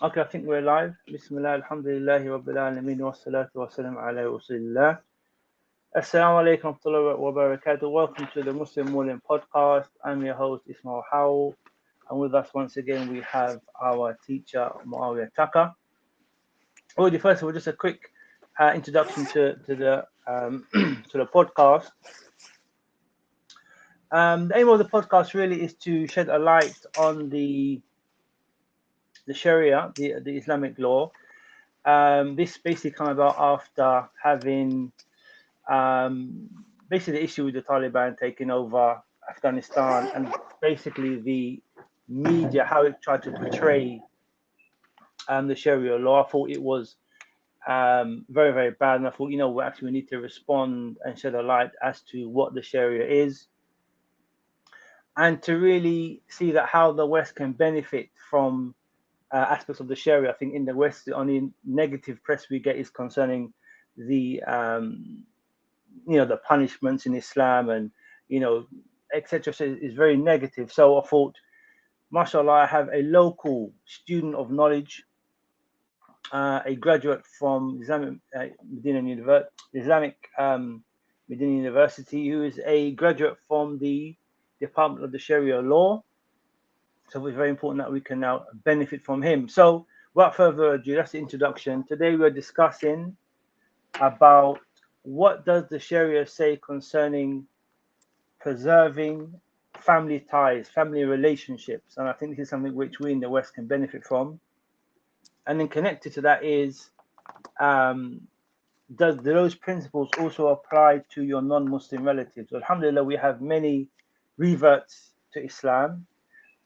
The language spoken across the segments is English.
Okay, I think we're live. Bismillah, alhamdulillahi rabbil alameen, wa salatu wa salam ala rasulillah. Assalamu alaikum wa rahmatullahi wa barakatuh. Welcome to the Muslim Morning Podcast. I'm your host, Ismail Howell. And with us once again, we have our teacher, Muawiyah Taka. Already, first of all, just a quick introduction to the to the podcast. The aim of the podcast really is to shed a light on the Sharia, the Islamic law. This basically came about after having basically the issue with the Taliban taking over Afghanistan and basically the media, how it tried to portray the Sharia law. I thought it was very, very bad. And I thought, we need to respond and shed a light as to what the Sharia is and to really see that how the West can benefit from aspects of the Sharia. I think in the West, the only negative press we get is concerning the the punishments in Islam and etc. So it's very negative. So I thought, mashallah, I have a local student of knowledge, a graduate from Islamic Medina University, who is a graduate from the Department of the Sharia Law. So it's very important that we can now benefit from him. So without further ado, that's the introduction. Today we're discussing about what does the Sharia say concerning preserving family ties, family relationships. And I think this is something which we in the West can benefit from. And then connected to that is, do those principles also apply to your non-Muslim relatives? Alhamdulillah, we have many reverts to Islam.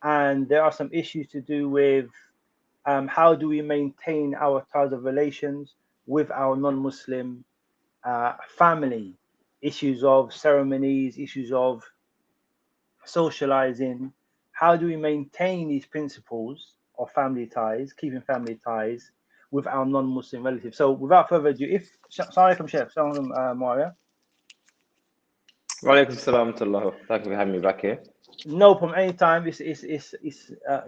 And there are some issues to do with how do we maintain our ties of relations with our non-Muslim family, issues of ceremonies, issues of socializing. How do we maintain these principles of family ties, keeping family ties with our non-Muslim relatives? So without further ado, Assalamu alaikum, Sheikh. Assalamu alaikum, Maria. Wa alaikum salam to Allah. Thank you for having me back here. No problem. Anytime. It's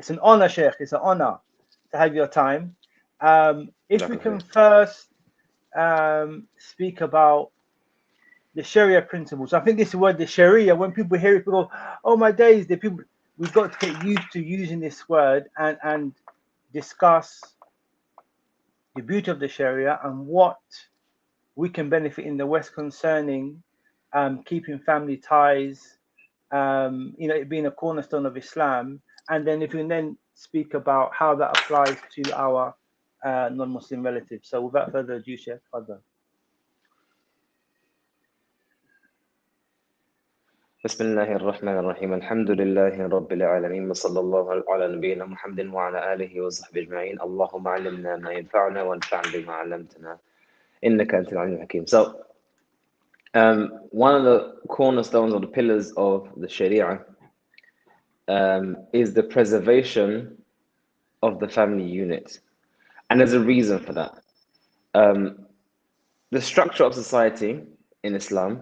an honor, Sheikh. It's an honor to have your time. If we can first speak about the Sharia principles. I think this word, the Sharia, when people hear it, people go, "Oh my days!" We've got to get used to using this word and discuss the beauty of the Sharia and what we can benefit in the West concerning keeping family ties. It being a cornerstone of Islam, and then if we can then speak about how that applies to our non-Muslim relatives. So without further ado, Sheikh, Fadl. بسم الله الرحمن الرحيم الحمد لله رب العالمين وصلى الله على نبينا محمد وعلى آله وصحبه أجمعين اللهم علمنا ما ينفعنا وانفعنا بما علمتنا إنك أنت العليم الحكيم. So one of the cornerstones or the pillars of the Sharia is the preservation of the family unit, and there's a reason for that. The structure of society in Islam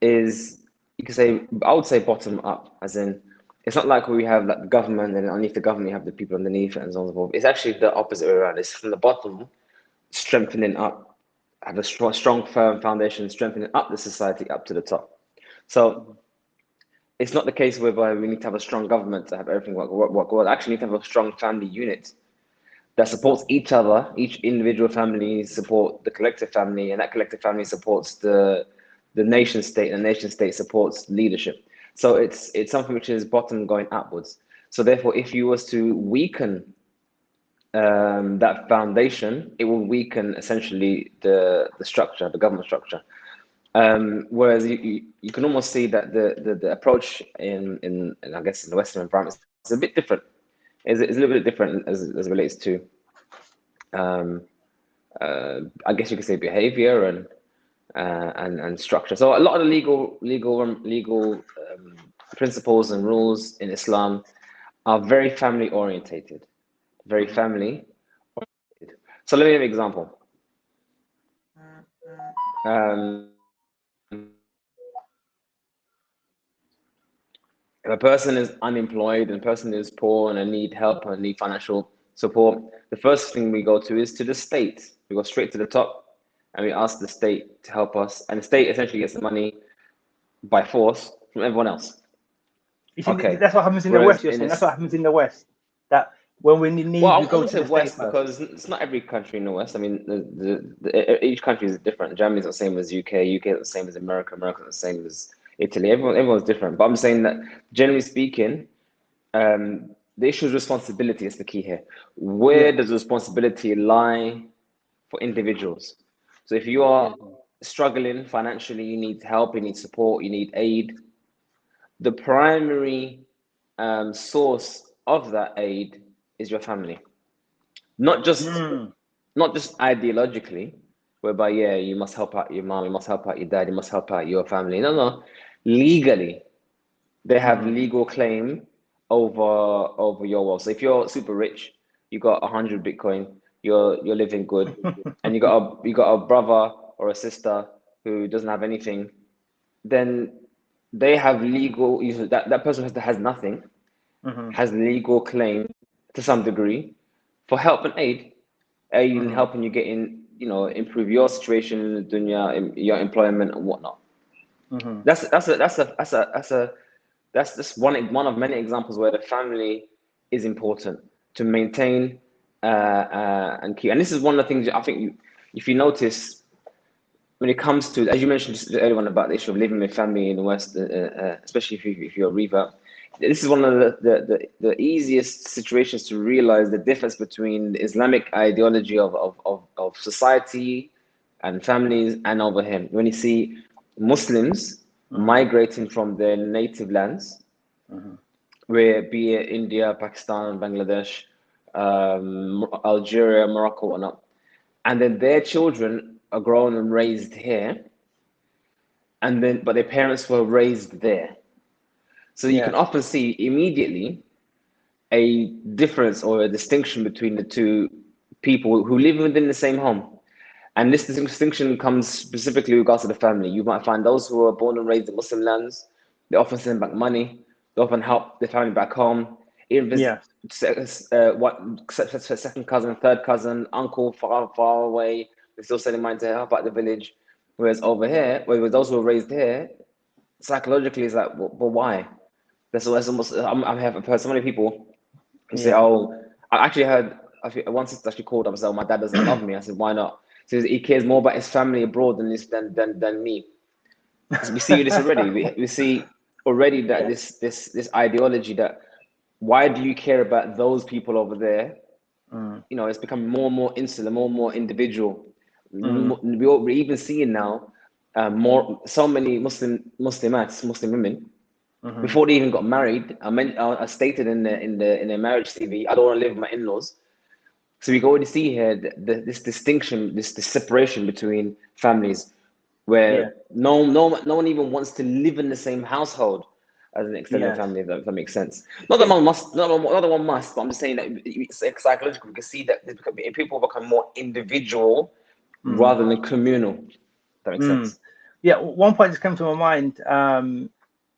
is, you could say, I would say bottom up, as in it's not like we have like the government and underneath the government you have the people underneath it and so on and so forth. It's actually the opposite way around. It's from the bottom, strengthening up, have a strong firm foundation, strengthening up the society up to the top. So it's not the case whereby we need to have a strong government to have everything work well. Actually, we need to have a strong family unit that supports each other. Each individual family support the collective family, and that collective family supports the nation state, and the nation state supports leadership. So it's something which is bottom going upwards. So therefore, if you was to weaken that foundation, it will weaken essentially the structure, the government structure. Whereas you can almost see that the approach in I guess in the Western environment is a bit different. Is a little bit different as it relates to I guess you could say behavior and structure. So a lot of the legal principles and rules in Islam are very family orientated, very family orientated. So let me give an example. If a person is unemployed and a person is poor and they need help and need financial support, the first thing we go to is to the state. We go straight to the top and we ask the state to help us. And the state essentially gets the money by force from everyone else. You see, Okay. that's what happens in the Whereas West. You're in saying that's this, what happens in the West. That when we need, well, we I go won't to say the state West first. because it's not every country in the West. I mean, each country is different. Germany's not the same as UK. UK is the same as America. America's the same as Italy. Everyone's different. But I'm saying that generally speaking, the issue of responsibility is the key here. Where does responsibility lie for individuals? So if you are struggling financially, you need help, you need support, you need aid. The primary source of that aid is your family, not just ideologically, whereby you must help out your mom, you must help out your dad, you must help out your family. No, legally, they have legal claim over your wealth. So if you're super rich, you got 100 Bitcoin, you're living good, and you got a brother or a sister who doesn't have anything, then they have legal. That person has nothing, has legal claim to some degree for help and aid, helping you get in, improve your situation in the dunya, your employment and whatnot. That's just one of many examples where the family is important to maintain and keep. And this is one of the things I think if you notice, when it comes to, as you mentioned just earlier on about the issue of living with family in the West, especially if you're a revert, this is one of the easiest situations to realize the difference between the Islamic ideology of society and families and over here. When you see Muslims migrating from their native lands, where be it India, Pakistan, Bangladesh, Algeria, Morocco, whatnot, and then their children are grown and raised here, but their parents were raised there. So you can often see immediately a difference or a distinction between the two people who live within the same home. And this distinction comes specifically with regards to the family. You might find those who are born and raised in Muslim lands, they often send back money, they often help their family back home, even visit second cousin, third cousin, uncle far away, they're still sending money to help out the village. Whereas over here, with those who are raised here, psychologically it's like, but why? That's almost, I have heard so many people who say, oh, I actually heard, one sister actually called up and said, oh, my dad doesn't love me. I said, why not? He says he cares more about his family abroad than me. We see this already. We see already that this ideology that, why do you care about those people over there? It's becoming more and more insular, more and more individual. We're even seeing now so many Muslim women, before they even got married, I stated in their marriage CV, I don't want to live with my in-laws. So we can already see here this distinction, this separation between families, where no one even wants to live in the same household as an extended family. If that makes sense. Not that one must, not that one must. But I'm just saying that it's psychological. We can see that people become more individual rather than communal. If that makes sense. Yeah, one point just came to my mind.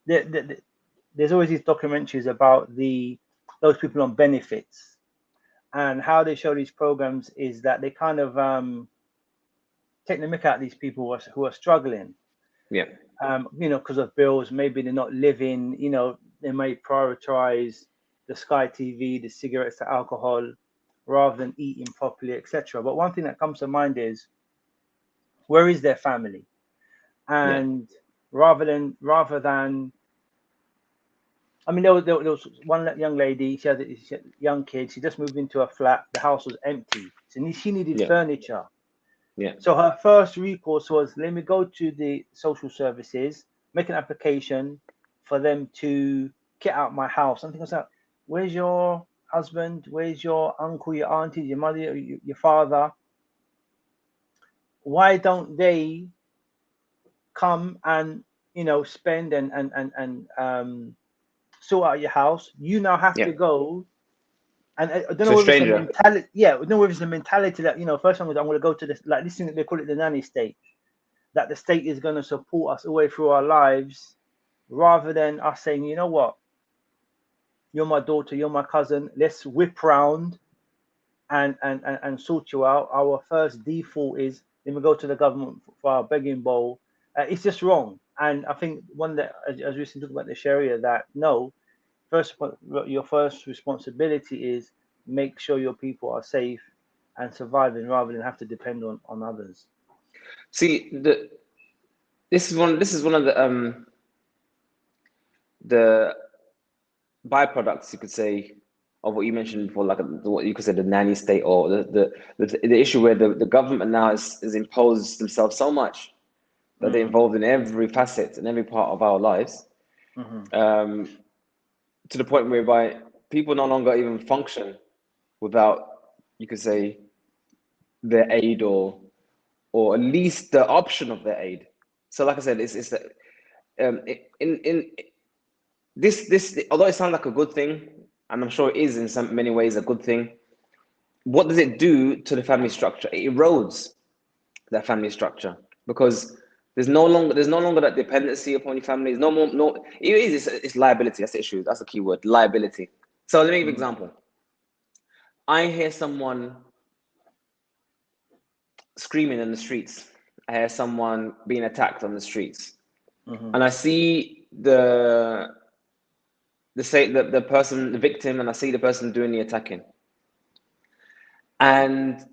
There's always these documentaries about those people on benefits, and how they show these programs is that they kind of take the mick out of these people who are struggling. Yeah. Because of bills, maybe they're not living. They may prioritize the Sky TV, the cigarettes, the alcohol, rather than eating properly, etc. But one thing that comes to mind is, where is their family? And rather than I mean, there was one young lady, she had a young kid, she just moved into a flat, the house was empty, so she needed furniture. So her first recourse was, let me go to the social services, make an application for them to get out my house. And I was like, where's your husband? Where's your uncle, your auntie, your mother, your father? Why don't they come and spend and sort out your house? You now have to go, and I don't know whether it's a mentality. I don't know whether it's a mentality that first I'm going to go to this, like this thing that they call it the nanny state, that the state is going to support us all the way through our lives, rather than us saying, you know what, you're my daughter, you're my cousin, let's whip round and sort you out. Our first default is then we go to the government for our begging bowl. It's just wrong. And I think one that, as we talked about the Sharia, that no, first your first responsibility is make sure your people are safe and surviving rather than have to depend on others. See, this is one of the byproducts, you could say, of what you mentioned before, like what you could say the nanny state, or the issue where the government now is imposed themselves so much that they're involved in every facet and every part of our lives, to the point whereby people no longer even function without, you could say, their aid, or at least the option of their aid. So, like I said, it's in this, although it sounds like a good thing, and I'm sure it is in many ways a good thing, what does it do to the family structure? It erodes that family structure, because there's no longer that dependency upon your family. There's no more, it's liability. That's the issue. That's the key word, liability. So let me give you an example. I hear someone screaming in the streets. I hear someone being attacked on the streets, and I see the person, the victim, and I see the person doing the attacking, and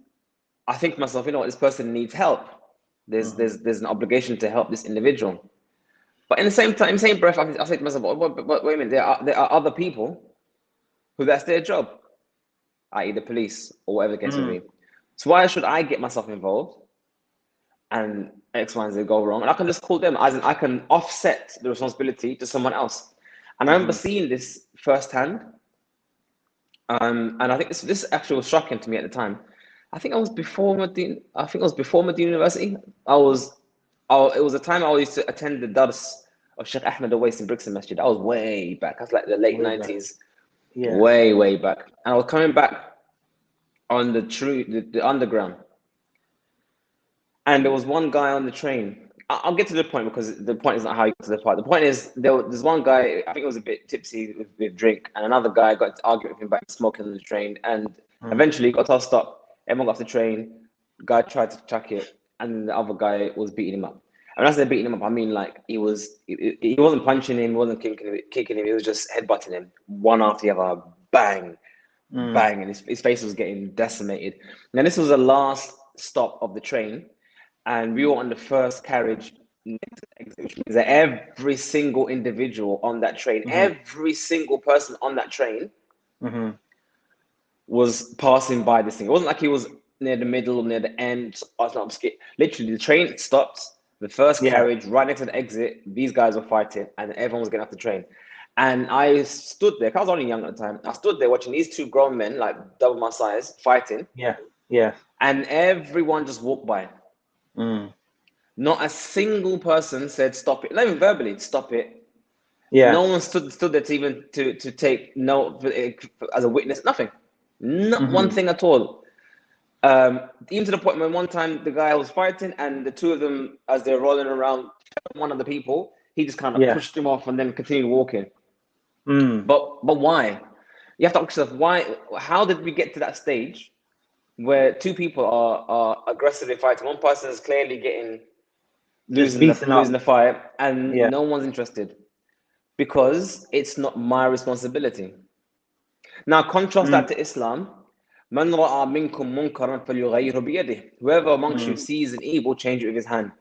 I think to myself, you know what, this person needs help. There's an obligation to help this individual. But in the same breath, I say to myself, but wait a minute, there are other people who that's their job, i.e. the police or whatever the case may be. So why should I get myself involved and X, Y, and Z go wrong? And I can just call them, as in I can offset the responsibility to someone else. And I remember seeing this firsthand. And I think this actually was shocking to me at the time. I think it was before Medina University. It was a time I used to attend the dars of Sheikh Ahmed Awais in Brixton Masjid. That was way back. That's like the late 90s. Yeah. Way back. And I was coming back on the underground. And there was one guy on the train. I'll get to the point, because the point is not how you get to the point. The point is, there's one guy, I think it was a bit tipsy with drink, and another guy got to argue with him about smoking on the train, and eventually got tossed up. Everyone got off the train. Guy tried to chuck it, and the other guy was beating him up. And as they're beating him up, I mean, like, he wasn't punching him, he wasn't kicking him, he was just headbutting him, one after the other, bang, bang, and his face was getting decimated. Now, this was the last stop of the train, and we were on the first carriage, which means that every single individual on that train, every single person on that train was passing by this thing. It wasn't like he was near the middle or near the end. Literally, the train stopped, the first carriage right next to the exit. These guys were fighting, and everyone was getting off the train. And I stood there, because I was only young at the time. I stood there watching these two grown men, like double my size, fighting. Yeah. And everyone just walked by. Not a single person said stop it, not even verbally, stop it. No one stood there to even to take note as a witness, nothing. Not one thing at all. Even to the point when one time the guy was fighting, and the two of them, as they're rolling around, one of the people, he just kind of pushed him off and then continued walking. But why? You have to ask yourself, why? How did we get to that stage where two people are aggressively fighting? One person is clearly losing the fight, and no one's interested, because it's not my responsibility. Now, contrast that to Islam. Man ra'a minkum munkaran falyughayyirhu biyadihi. Whoever amongst you sees an evil, change it with his hand.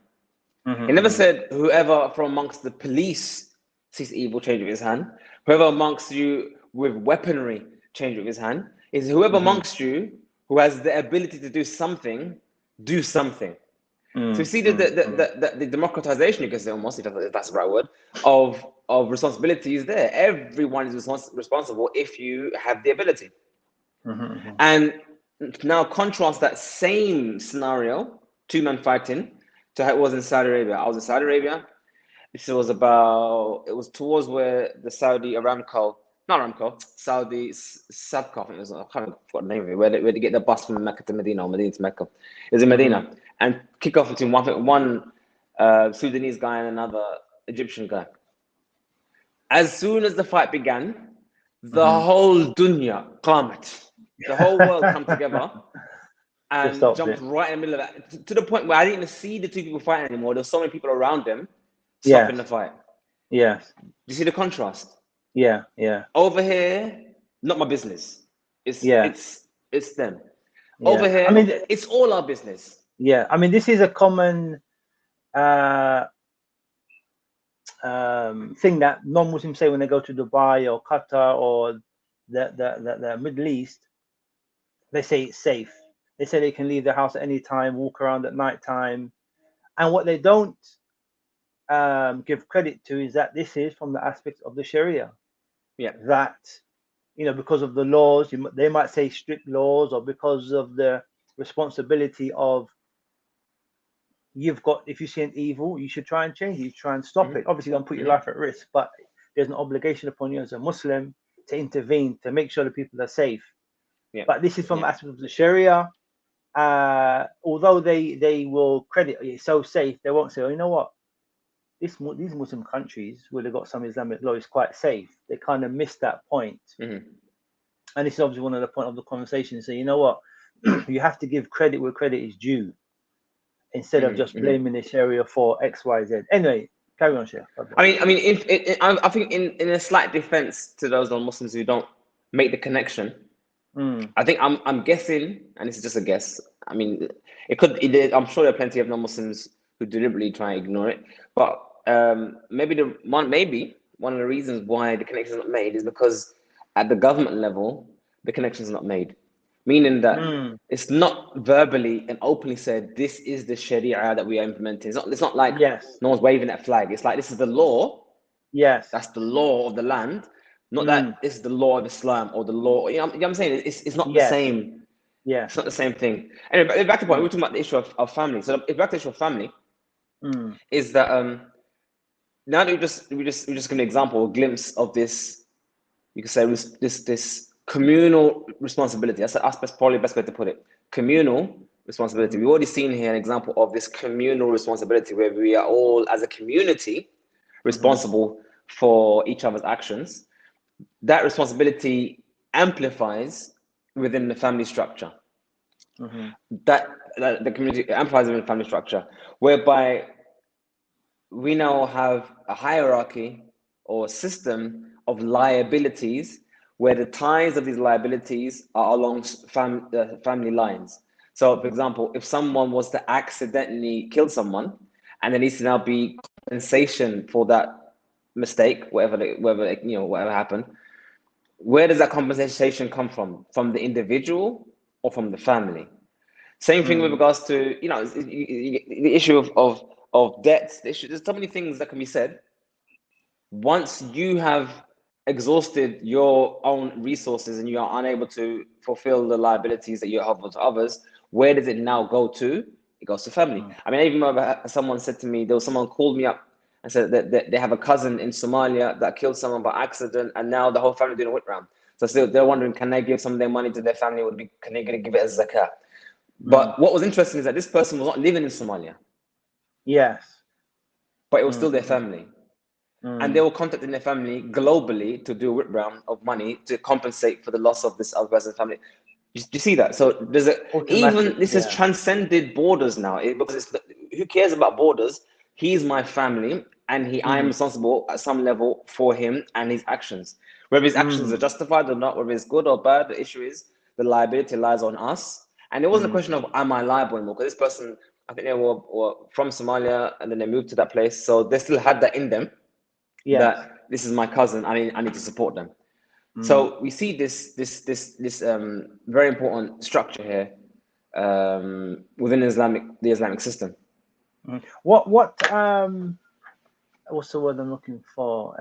He never said whoever from amongst the police sees evil, change it with his hand. Whoever amongst you with weaponry, change it with his hand. Is whoever amongst you who has the ability to do something, do something. So you see the democratization, you can say, almost, if that's the right word, of responsibility is there. Everyone is responsible if you have the ability. And now contrast that same scenario, two men fighting, to how it was in Saudi Arabia. I was in Saudi Arabia. It was towards where the Saudi Sabco, I think it was, I can't forget the name of it, where they get the bus from Mecca to Medina, or Medina to Mecca. It was in Medina. And kick off between one Sudanese guy and another Egyptian guy. As soon as the fight began, the whole dunya qamat. the whole world come together To and stop jumped it. right in the middle of that, to the point where I didn't even see the two people fighting anymore. There's so many people around them stopping the Yes. fight. Yes. You see the contrast? Yeah. Yeah. Over here, not my business. It's Yeah. it's it's them. Yeah. Over I here, mean, it's all our business. yeah. I mean, this is a common thing that non-Muslims say when they go to Dubai or Qatar or the Middle East. They say it's safe. They say they can leave the house at any time, walk around at night time, and what they don't give credit to is that this is from the aspects of the Sharia. Yeah. That because of the laws, they might say strict laws, or because of the responsibility of you've got, if you see an evil, you should try and change it, you try and stop it. Obviously, don't put your life at risk, but there's an obligation upon you as a Muslim to intervene to make sure that people are safe. Yeah. But this is from aspects of the Sharia. Although they will credit it's so safe, they won't say, oh, you know what, these Muslim countries where they've got some Islamic law is quite safe. They kind of missed that point. And this is obviously one of the point of the conversation. So you know what, you have to give credit where credit is due, instead of just blaming the Sharia for X, Y, Z. Anyway, carry on, Sheikh. I mean, I think in a slight defense to those non-Muslims who don't make the connection, I think I'm guessing, and this is just a guess. I mean, I'm sure there are plenty of non-Muslims who deliberately try and ignore it, but maybe one of the reasons why the connection is not made is because at the government level the connection is not made, meaning that it's not verbally and openly said this is the Sharia that we are implementing. It's not like no one's waving that flag. It's like this is the law. Yes. That's the law of the land. Not that this is the law of Islam or the law. You know what I'm saying? It's not the same. Yeah. It's not the same thing. Anyway, back to the point. We're talking about the issue of family. So if back to the issue of family, is that now that we just give an example, a glimpse of this. You could say this communal responsibility. That's probably the best way to put it. Communal responsibility. We've already seen here an example of this communal responsibility where we are all as a community responsible for each other's actions. That responsibility amplifies within the family structure. That the community amplifies within the family structure, whereby we now have a hierarchy or a system of liabilities where the ties of these liabilities are along family lines. So, for example, if someone was to accidentally kill someone, and there needs to now be compensation for that mistake, whatever happened, where does that compensation come from? From the individual or from the family? Same thing with regards to the issue of debts. There's so many things that can be said. Once you have exhausted your own resources and you are unable to fulfill the liabilities that you have with others, where does it now go to? It goes to family. I mean, I even remember someone said to me, someone called me up and said that they have a cousin in Somalia that killed someone by accident, and now the whole family doing a whip round. So they're wondering, can they give some of their money to their family? Can they give it as zakah? But what was interesting is that this person was not living in Somalia. Yes. But it was still their family. And they were contacting their family globally to do a whip round of money to compensate for the loss of this other person's family. You see that? So this has transcended borders now. Because who cares about borders? He's my family, and I am responsible at some level for him and his actions. Whether his actions are justified or not, whether it's good or bad, the issue is the liability lies on us. And it wasn't a question of am I liable anymore? Because this person, I think they were from Somalia and then they moved to that place, so they still had that in them. That this is my cousin. I need to support them. So we see this very important structure here within the Islamic system. What's the word I'm looking for?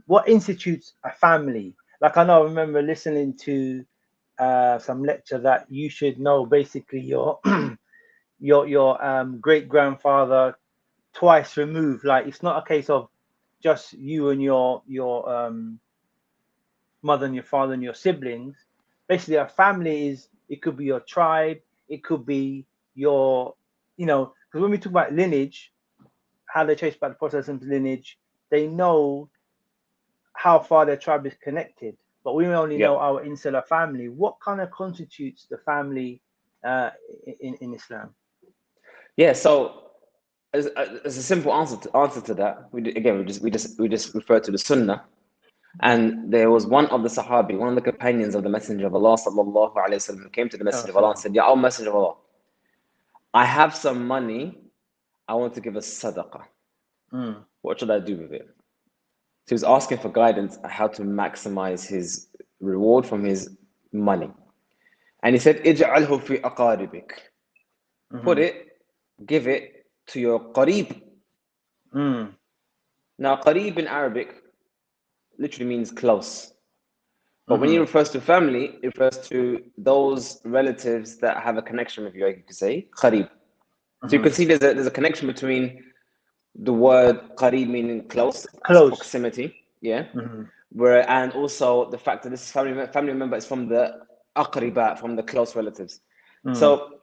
What institutes a family? Like I remember listening to some lecture that you should know basically your your great grandfather twice removed. Like it's not a case of just you and your mother and your father and your siblings. Basically, a family it could be your tribe, it could be your, because when we talk about lineage, how they trace back the Protestant lineage, they know how far their tribe is connected. but we only know Yep. our insular family. What kind of constitutes the family in Islam? Yeah. So as a simple answer to that, we just refer to the Sunnah. And there was one of the Sahabi, one of the companions of the Messenger of Allah sallallahu alaihi wasallam, who came to the Messenger of Allah and said, "Ya O Messenger of Allah, I have some money. I want to give a sadaqah. What should I do with it?" So he was asking for guidance on how to maximize his reward from his money. And he said, "Ij'alhu fi aqaribik." Put it, give it to your qareeb. Now, qareeb in Arabic literally means close. But when he refers to family, it refers to those relatives that have a connection with you, like you could say, qareeb. So you can see there's a connection between the word qareeb meaning close, proximity, yeah, and also the fact that this family member is from the aqriba, from the close relatives. So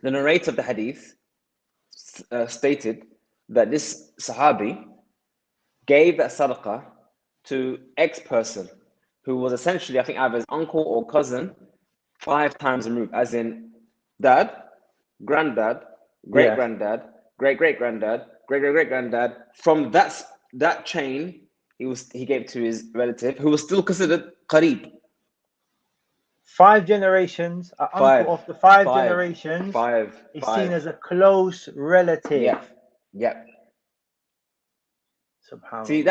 the narrator of the hadith stated that this Sahabi gave that sadaqah to X person who was essentially, I think, either his uncle or cousin 5 times removed, as in dad, granddad, great granddad, great great granddad, great great great granddad. From that chain, he gave to his relative who was still considered qareeb. 5 generations, an uncle of the 5 generations is seen as a close relative. Yeah. Subhanallah. See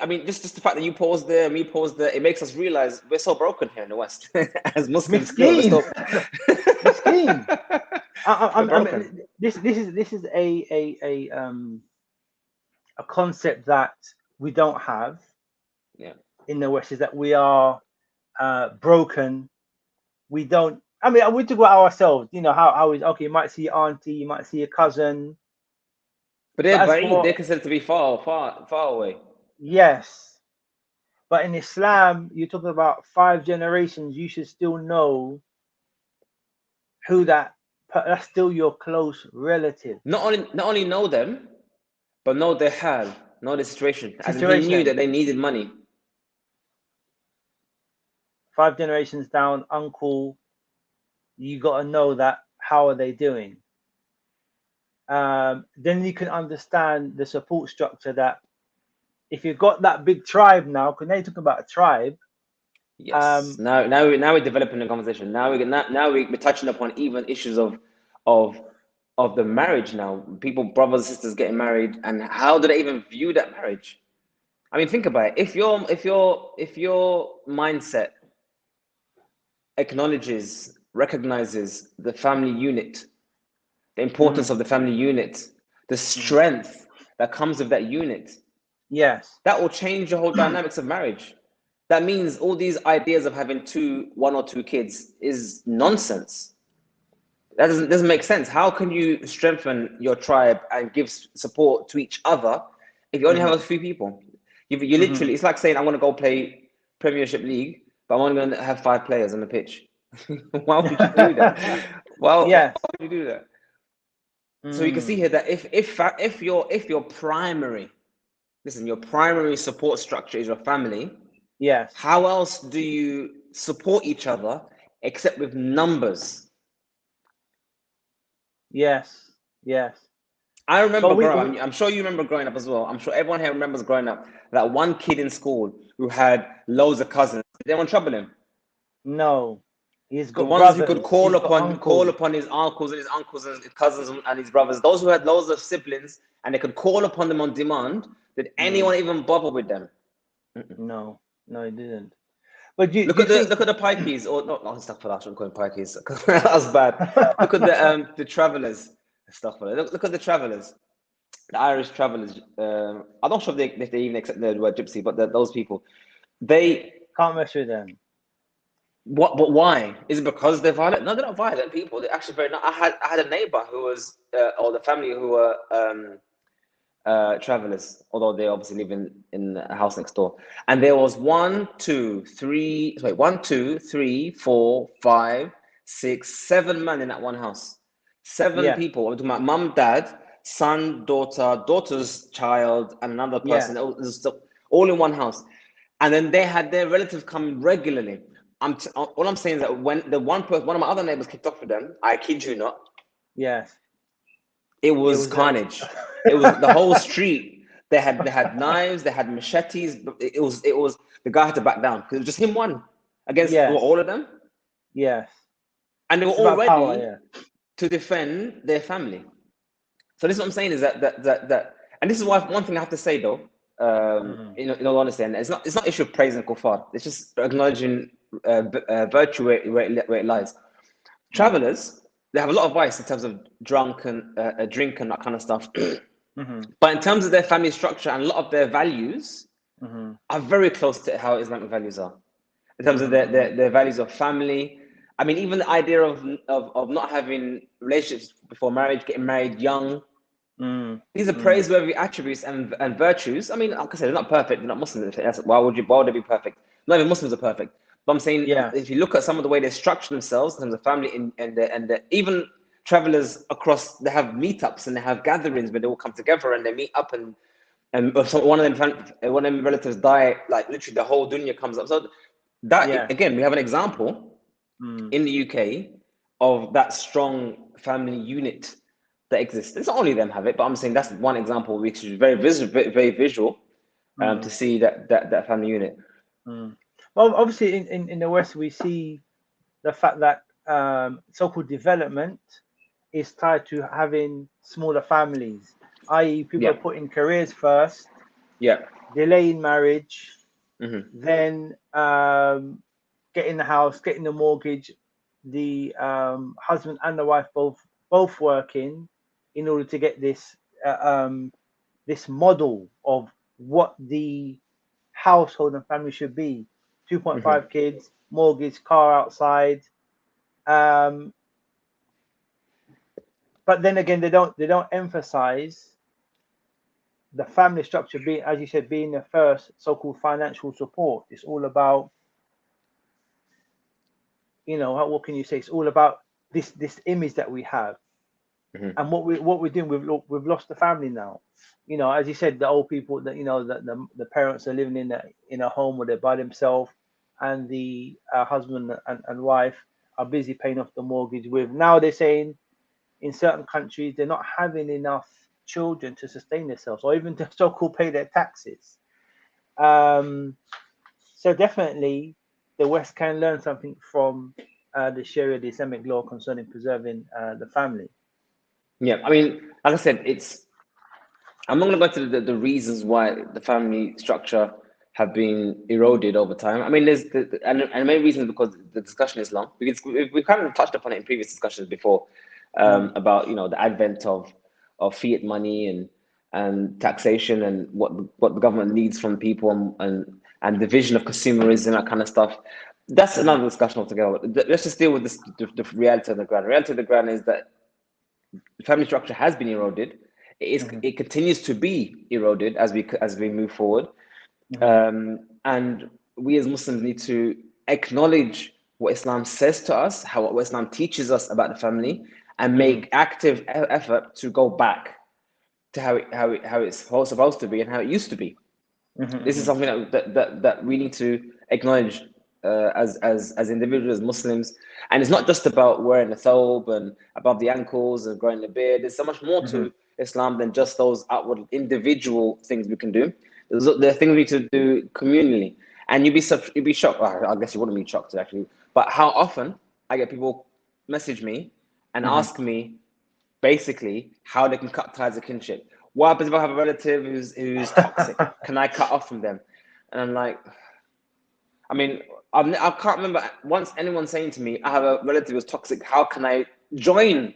I mean, just the fact that you paused there and me paused there, it makes us realize we're so broken here in the West as Muslims. Miskeen. I mean, this is a concept that we don't have in the West, is that we are broken. We don't. I mean, we talk about ourselves. You know how is okay. You might see your auntie, you might see your cousin, but they're considered to be far away. Yes, but in Islam, you're talking about 5 generations. You should still know who that's still your close relative. Not only know them, but know their hal, know the situation. As he knew that they needed money. 5 generations down, uncle, you got to know that. How are they doing? Then you can understand the support structure, that if you've got that big tribe now, because now you talk about a tribe. Yes. Now we're developing a conversation. Now we're touching upon even issues of the marriage. Now people, brothers and sisters, getting married, and how do they even view that marriage? I mean, think about it. If your mindset recognizes the family unit, the importance of the family unit, the strength that comes with that unit, yes, that will change the whole dynamics of marriage. That means all these ideas of having 1 or 2 kids is nonsense. That doesn't make sense. How can you strengthen your tribe and give support to each other if you only have a few people? You literally, it's like saying, I want to go play Premiership League, but I'm only going to have 5 players on the pitch. Why would you do that? Why would you do that? So you can see here that if your primary support structure is your family, yes, how else do you support each other except with numbers? Yes. I remember growing up. I'm sure you remember growing up as well. I'm sure everyone here remembers growing up. That one kid in school who had loads of cousins. Did anyone trouble him? No. He's got the ones brothers, who could call upon his uncles and his cousins and his brothers. Those who had loads of siblings and they could call upon them on demand. Did anyone even bother with them? No, he didn't. But look at the pikeys, or not stuff for that. I shouldn't call them pikeys. That's bad. Look at the travelers. Stuff for that. Look at the travelers, the Irish travelers. I'm not sure if they even accept the word gypsy, but those people, they can't mess with them. What? But why? Is it because they're violent? No, they're not violent people. They're actually very. I had a neighbor who was, or the family who were travelers, although they obviously live in a house next door. And there was 1, 2, 3, 4, 5, 6, 7 men in that one house. 7 people. I'm talking about mum, dad, son, daughter, daughter's child, and another person. All in one house. and then they had their relatives come regularly. All I'm saying is that when the one of my other neighbors kicked off with them, I kid you not, Yes. it was carnage. It was the whole street. They had knives, they had machetes. It was the guy had to back down because it was just him one against all of them. Yes. And they were It's all about ready power, to defend their family. So this is what I'm saying is that and this is why one thing I have to say though, in all honesty, and it's not an issue of praising kuffar. It's just acknowledging virtue where it lies. Travelers, they have a lot of vice in terms of drunk and drink and that kind of stuff. But in terms of their family structure and a lot of their values are very close to how Islamic values are. In terms of their values of family. I mean, even the idea of not having relationships before marriage, getting married young. These are praiseworthy attributes and virtues. I mean, like I said, they're not perfect. They're not Muslims. Why would they be perfect? Not even Muslims are perfect. But I'm saying, if you look at some of the way they structure themselves in terms of family and even travelers across, they have meetups and they have gatherings where they all come together and they meet up and one of them relatives die, like literally the whole dunya comes up. So that again, we have an example in the UK of that strong family unit that exists. It's not only them have it, but I'm saying that's one example which is very visual to see that family unit. Well, obviously in the West we see the fact that so-called development is tied to having smaller families, i.e. people are putting careers first, delaying marriage, then getting the house, getting the mortgage, the husband and the wife both working in order to get this this model of what the household and family should be. 2.5 kids, mortgage, car outside. But then again, they don't emphasize the family structure being, as you said, being the first so-called financial support. It's all about, what can you say? It's all about this image that we have, and what we're doing. We've lost the family now. As you said, the old people that the parents are living in a home where they're by themselves, and the husband and wife are busy paying off the mortgage. Now they're saying in certain countries they're not having enough children to sustain themselves or even to so-called pay their taxes. So definitely the West can learn something from the Sharia, the Islamic law concerning preserving the family. Yeah, I mean, like I said, I'm not going to go into the reasons why the family structure have been eroded over time. I mean, there's and the main reason is because the discussion is long. We've kind of touched upon it in previous discussions before about the advent of fiat money and taxation and what the government needs from people and division of consumerism, that kind of stuff. That's another discussion altogether. Let's just deal with the reality of the ground. The reality of the ground is that the family structure has been eroded. It continues to be eroded as we move forward, and we as Muslims need to acknowledge what Islam says to us, what Islam teaches us about the family, and make active effort to go back to how it's supposed to be and how it used to be. This is something that we need to acknowledge as individuals, Muslims, and it's not just about wearing a thobe and above the ankles and growing the beard. There's so much more to Islam than just those outward individual things we can do. There are things we need to do communally, and you'd be shocked. Well, I guess you wouldn't be shocked actually, but how often I get people message me and ask me basically how they can cut ties of kinship. What happens if I have a relative who's toxic? Can I cut off from them? And I'm like, I mean, I can't remember once anyone saying to me, I have a relative who's toxic. How can I join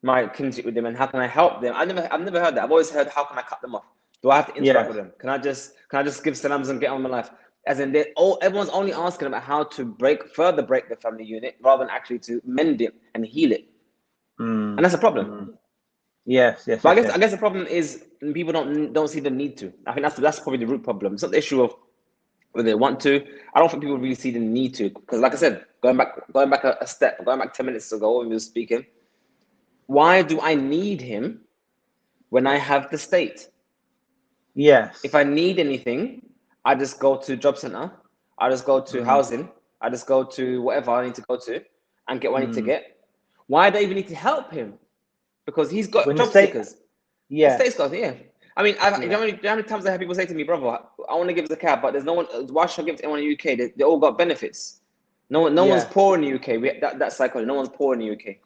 my kinship with them and how can I help them? I've never heard that. I've always heard, how can I cut them off? Do I have to interact with them? Can I just give salams and get on with my life? As in, everyone's only asking about how to further break the family unit rather than actually to mend it and heal it. And that's a problem. Yes. But I guess the problem is people don't see the need to. I think that's probably the root problem. It's not the issue of whether they want to. I don't think people really see the need to, because like I said, going back a step, going back 10 minutes ago when we were speaking, why do I need him when I have the state? Yes. If I need anything, I just go to job center, I just go to housing, I just go to whatever I need to go to and get what I need to get. Why do I even need to help him? Because he's got When the job state, seekers. The yeah, state's got it, yeah. I mean, you yeah, know how many times I have people say to me, brother, I want to give zakat, but there's no one. Why should I give to anyone in the UK? They all got benefits. No one's yeah. poor in the UK. That psychology. No one's poor in the UK.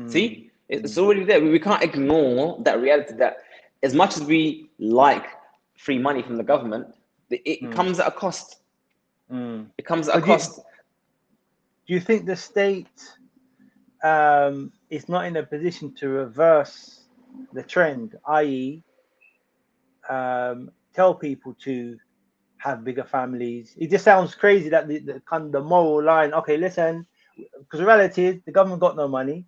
See, it's already there. We can't ignore that reality. That as much as we like free money from the government, it comes at a cost. It comes at a But cost. do you think the state is not in a position to reverse the trend, i.e., tell people to have bigger families? It just sounds crazy that the kind of the moral line. Okay, listen, because the reality is the government got no money.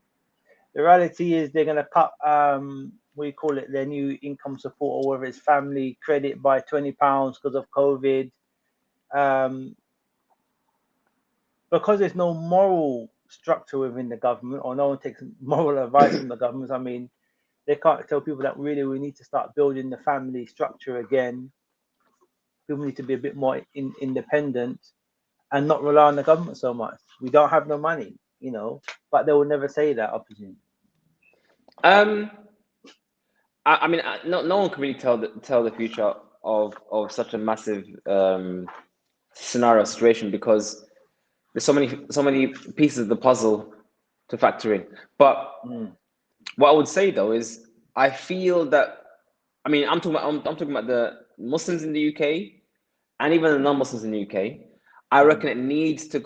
The reality is they're going to cut what do you call it, their new income support, or whether it's family credit, by £20 because of COVID. Because there's no moral structure within the government, or no one takes moral advice from the government. I mean, they can't tell people that really we need to start building the family structure again. People need to be a bit more independent and not rely on the government so much. We don't have no money, but they will never say that, I presume. I mean, no one can really tell the future of such a massive scenario situation, because there's so many pieces of the puzzle to factor in. But what I would say though is, I feel that, I mean, I'm talking about the Muslims in the UK and even the non-Muslims in the UK. I reckon it needs to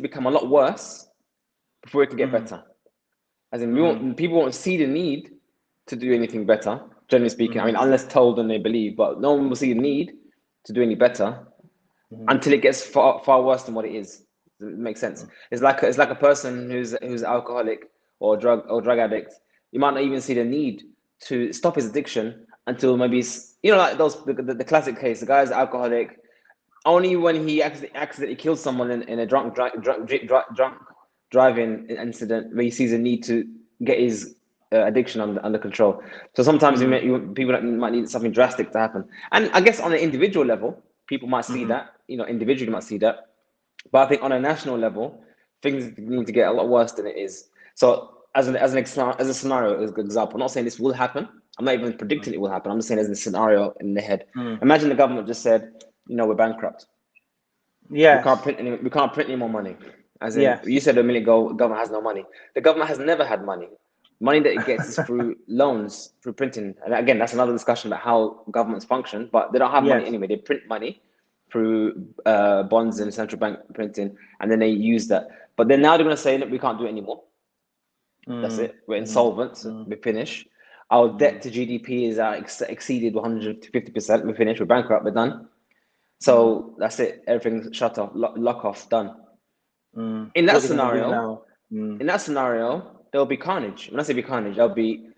become a lot worse before it can get better. As in, people won't see the need to do anything better, generally speaking. I mean, unless told and they believe, but no one will see the need to do any better until it gets far worse than what it is. Does it make sense? It's like a person who's alcoholic or drug addict. You might not even see the need to stop his addiction until maybe, like the classic case. The guy's alcoholic. Only when he accidentally kills someone in a drunk driving incident, where he sees a need to get his addiction under control. So sometimes people might need something drastic to happen. And I guess on an individual level, people might see that, individually might see that. But I think on a national level, things need to get a lot worse than it is. So as a scenario, as an example, I'm not saying this will happen. I'm not even predicting it will happen. I'm just saying as a scenario in the head. Imagine the government just said, we're bankrupt. Yes. We can't print any more money. As in, you said a minute ago, government has no money. The government has never had money. Money that it gets is through loans, through printing. And again, that's another discussion about how governments function, but they don't have money anyway. They print money through bonds and central bank printing, and then they use that. But then now they're going to say that we can't do it anymore. That's it. We're insolvent. We're finished. Our debt to GDP is exceeded 150%. We're finished. We're bankrupt. We're done. So that's it. Everything's shut off. Lock off. Done. In that scenario, there'll be carnage. When I say be carnage, there'll be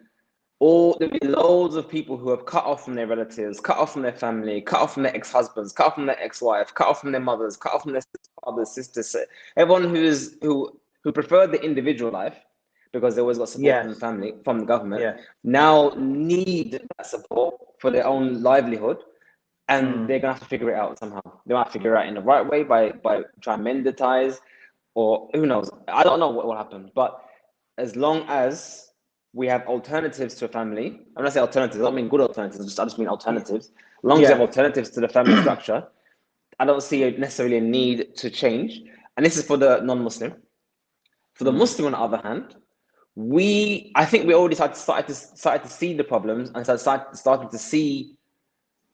loads of people who have cut off from their relatives, cut off from their family, cut off from their ex-husbands, cut off from their ex-wife, cut off from their mothers, cut off from their fathers, sisters. Everyone who preferred the individual life, because they always got support from the family, from the government, now need that support for their own livelihood, and they're gonna have to figure it out somehow. They might figure it out in the right way by trying to mend the ties, or who knows. I don't know what will happen, but as long as we have alternatives to a family, when I say alternatives, I don't mean good alternatives, I just mean alternatives. As long as you have alternatives to the family structure, I don't see necessarily a need to change. And this is for the non-Muslim. For the Muslim, on the other hand, I think we already started to see the problems and started to see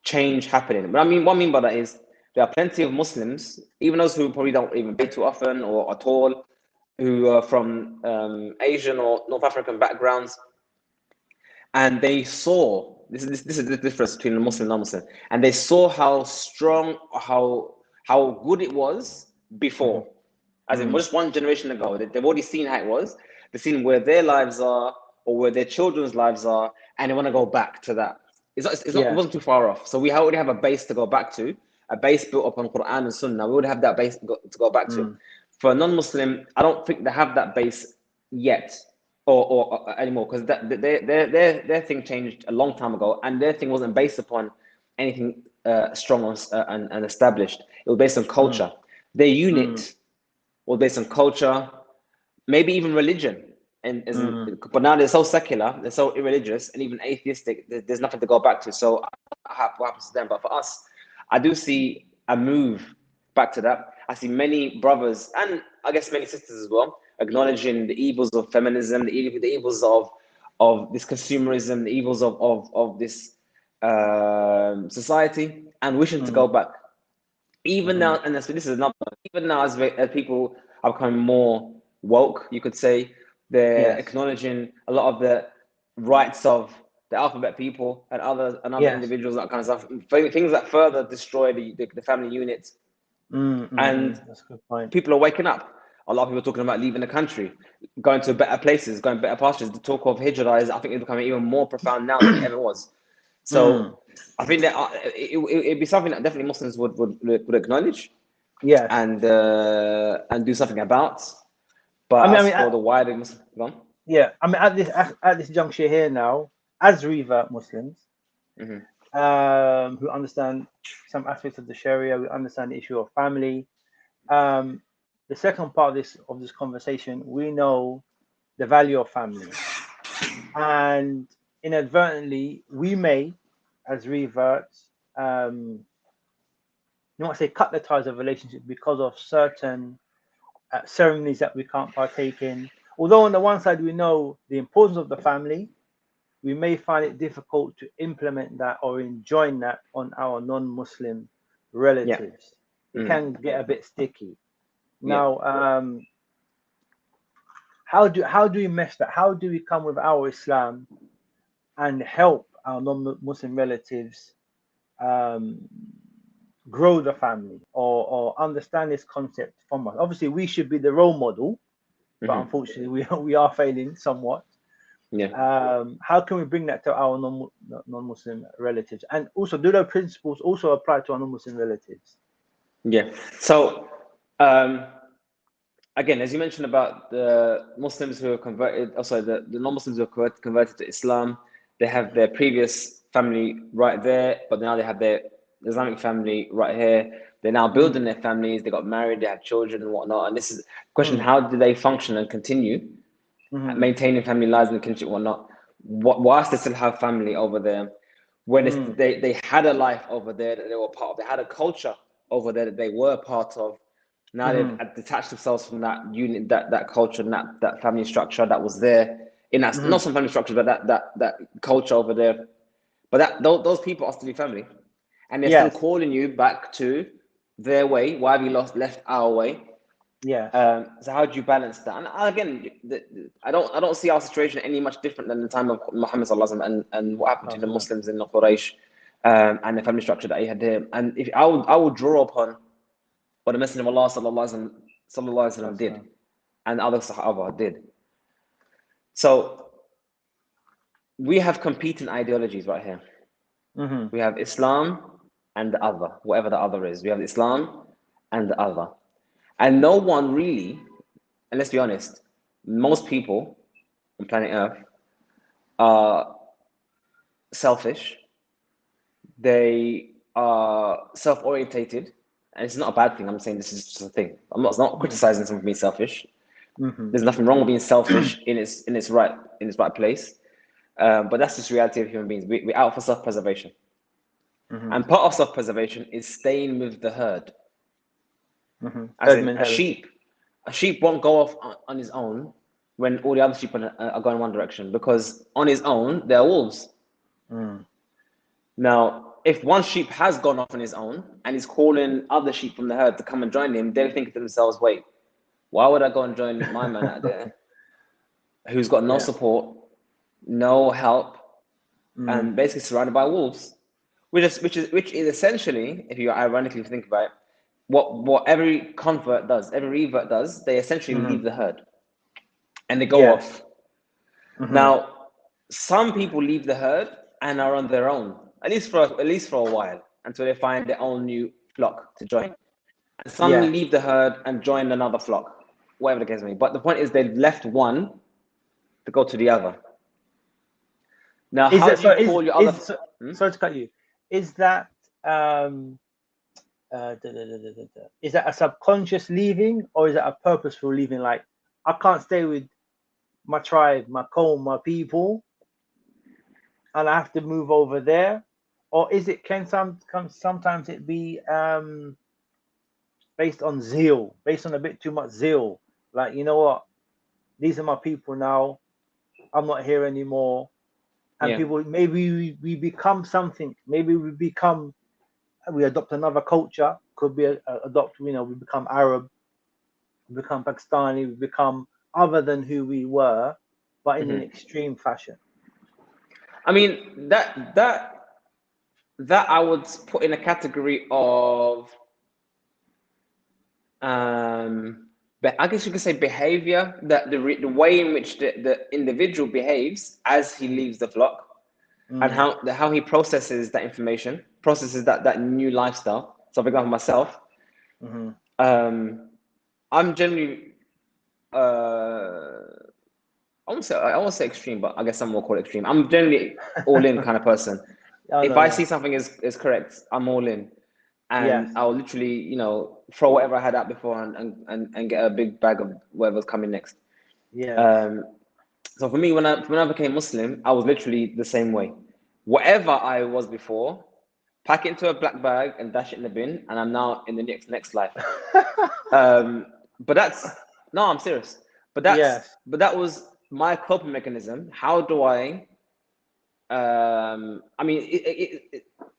change happening. But what I mean by that is, there are plenty of Muslims, even those who probably don't even pray too often or at all, who are from Asian or North African backgrounds, and they saw this is the difference between the Muslim and non-Muslim, and they saw how strong, how good it was before, as in just one generation ago. They've already seen how it was. They've seen where their lives are or where their children's lives are, and they want to go back to that. It wasn't too far off. So we already have a base to go back to, a base built upon Quran and Sunnah. We would have that base to go back to. For a non-Muslim, I don't think they have that base yet or anymore, because their thing changed a long time ago, and their thing wasn't based upon anything strong and established. It was based on culture. Their unit was based on culture, maybe even religion. But now they're so secular, they're so irreligious, and even atheistic. There's nothing to go back to. So what happens to them? But for us, I do see a move back to that. I see many brothers, and I guess many sisters as well, acknowledging the evils of feminism, the evils of this consumerism, the evils of this society, and wishing to go back. Even now, and this is another. Even now, as people are becoming more woke, you could say, they're acknowledging a lot of the rights of the alphabet people and other individuals, that kind of stuff. Things that further destroy the family unit. And that's a good point. People are waking up. A lot of people are talking about leaving the country, going to better places, going better pastures. The talk of hijrah is, I think, it's becoming even more profound now than it ever was. So I think that it'd be something that definitely Muslims would acknowledge, and do something about. But I mean, for the wider Muslim, I mean, at this juncture here now, as revert Muslims, who understand some aspects of the Sharia, we understand the issue of family. The second part of this conversation, we know the value of family, and inadvertently, we may, as reverts, you know, say cut the ties of relationship because of certain ceremonies that we can't partake in. Although on the one side we know the importance of the family, we may find it difficult to implement that or enjoin that on our non-Muslim relatives. It can get a bit sticky. Now, how do we mesh that? How do we come with our Islam and help our non-Muslim relatives grow the family or understand this concept from us? Obviously, we should be the role model, but unfortunately, we are failing somewhat. How can we bring that to our non-Muslim relatives? And also, do those principles also apply to our non-Muslim relatives? So, again, as you mentioned about the Muslims who are converted, also the non-Muslims who are converted to Islam, they have their previous family right there, but now they have their Islamic family right here. They're now building their families. They got married. They have children and whatnot. And this is a question: how do they function and continue maintaining family lives and kinship and whatnot, whilst they still have family over there? When they had a life over there that they were part of, they had a culture over there that they were part of. Now they've detached themselves from that unit, that culture, and that family structure that was there. In that, not some family structure, but that culture over there. But those people are still your family, and they're still calling you back to their way. Why have you left our way? So how do you balance that? And again, I don't see our situation any much different than the time of Muhammad sallallahu alaihi wasallam and what happened to the Muslims in Quraysh, and the family structure that he had here. And if I would draw upon what the Messenger of Allah sallallahu alaihi wasallam did, and other Sahaba did. So we have competing ideologies right here. We have Islam and the other, whatever the other is. We have Islam and the other. And no one really, and let's be honest, most people on planet Earth are selfish. They are self-orientated. And it's not a bad thing. I'm saying this is just a thing. I'm not criticizing someone for being selfish. There's nothing wrong with being selfish in its right place. But that's just the reality of human beings. We're out for self-preservation. And part of self-preservation is staying with the herd. As in a sheep won't go off on his own when all the other sheep are going one direction, because on his own there are wolves. Now, if one sheep has gone off on his own and he's calling other sheep from the herd to come and join him, they're thinking to themselves, wait, why would I go and join my man out there who's got no support, no help, and basically surrounded by wolves? Which is essentially, if you ironically think about it, what every convert does, every revert does, they essentially leave the herd and they go off. Now, some people leave the herd and are on their own, at least for a while, until they find their own new flock to join. And some leave the herd and join another flock, whatever the case may be. But the point is, they've left one to go to the other. Now, how do you call your other? Sorry to cut you. Is that is that a subconscious leaving or is that a purposeful leaving? Like, I can't stay with my tribe, my cone, my people, and I have to move over there? Or is it, sometimes it be based on zeal, based on a bit too much zeal? Like, you know what? These are my people now. I'm not here anymore. And Yeah. people, maybe we become something. Maybe we adopt another culture. Could be adopt, we become Arab, we become Pakistani, we become other than who we were, but in an extreme fashion. I mean, that I would put in a category of, but I guess you could say behavior, that the way in which the individual behaves as he leaves the flock, and how he processes that information, processes that new lifestyle. So, for example, myself, I'm generally, I won't say extreme, but I guess some will call it extreme. I'm generally all in kind of person. If I see something is correct, I'm all in. And Yes. I'll literally, throw whatever I had out before and get a big bag of whatever's coming next. Yes. So for me, when I became Muslim, I was literally the same way. Whatever I was before, pack it into a black bag and dash it in the bin, and I'm now in the next life. But I'm serious. But Yes. that was my coping mechanism. How do I? I mean,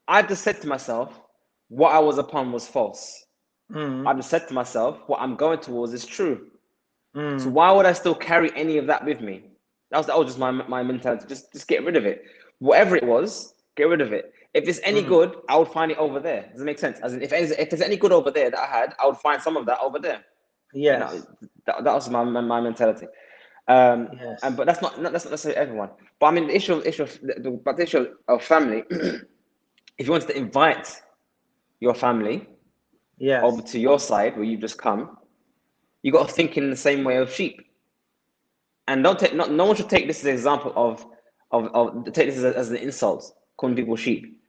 I just said to myself, what I was upon was false. I just said to myself, what I'm going towards is true. So why would I still carry any of that with me? That was just my mentality. Just get rid of it. Whatever it was, get rid of it. If it's any good, I would find it over there. Does it make sense? As in, if there's any good over there that I had, I would find some of that over there. Yes. That was my mentality. Yes. But that's not necessarily everyone. But I mean, the issue of family. If you wanted to invite your family over Yes. to your side where you've just come, you got to think in the same way of sheep. And no one should take this as an example of take this as an insult, calling people sheep.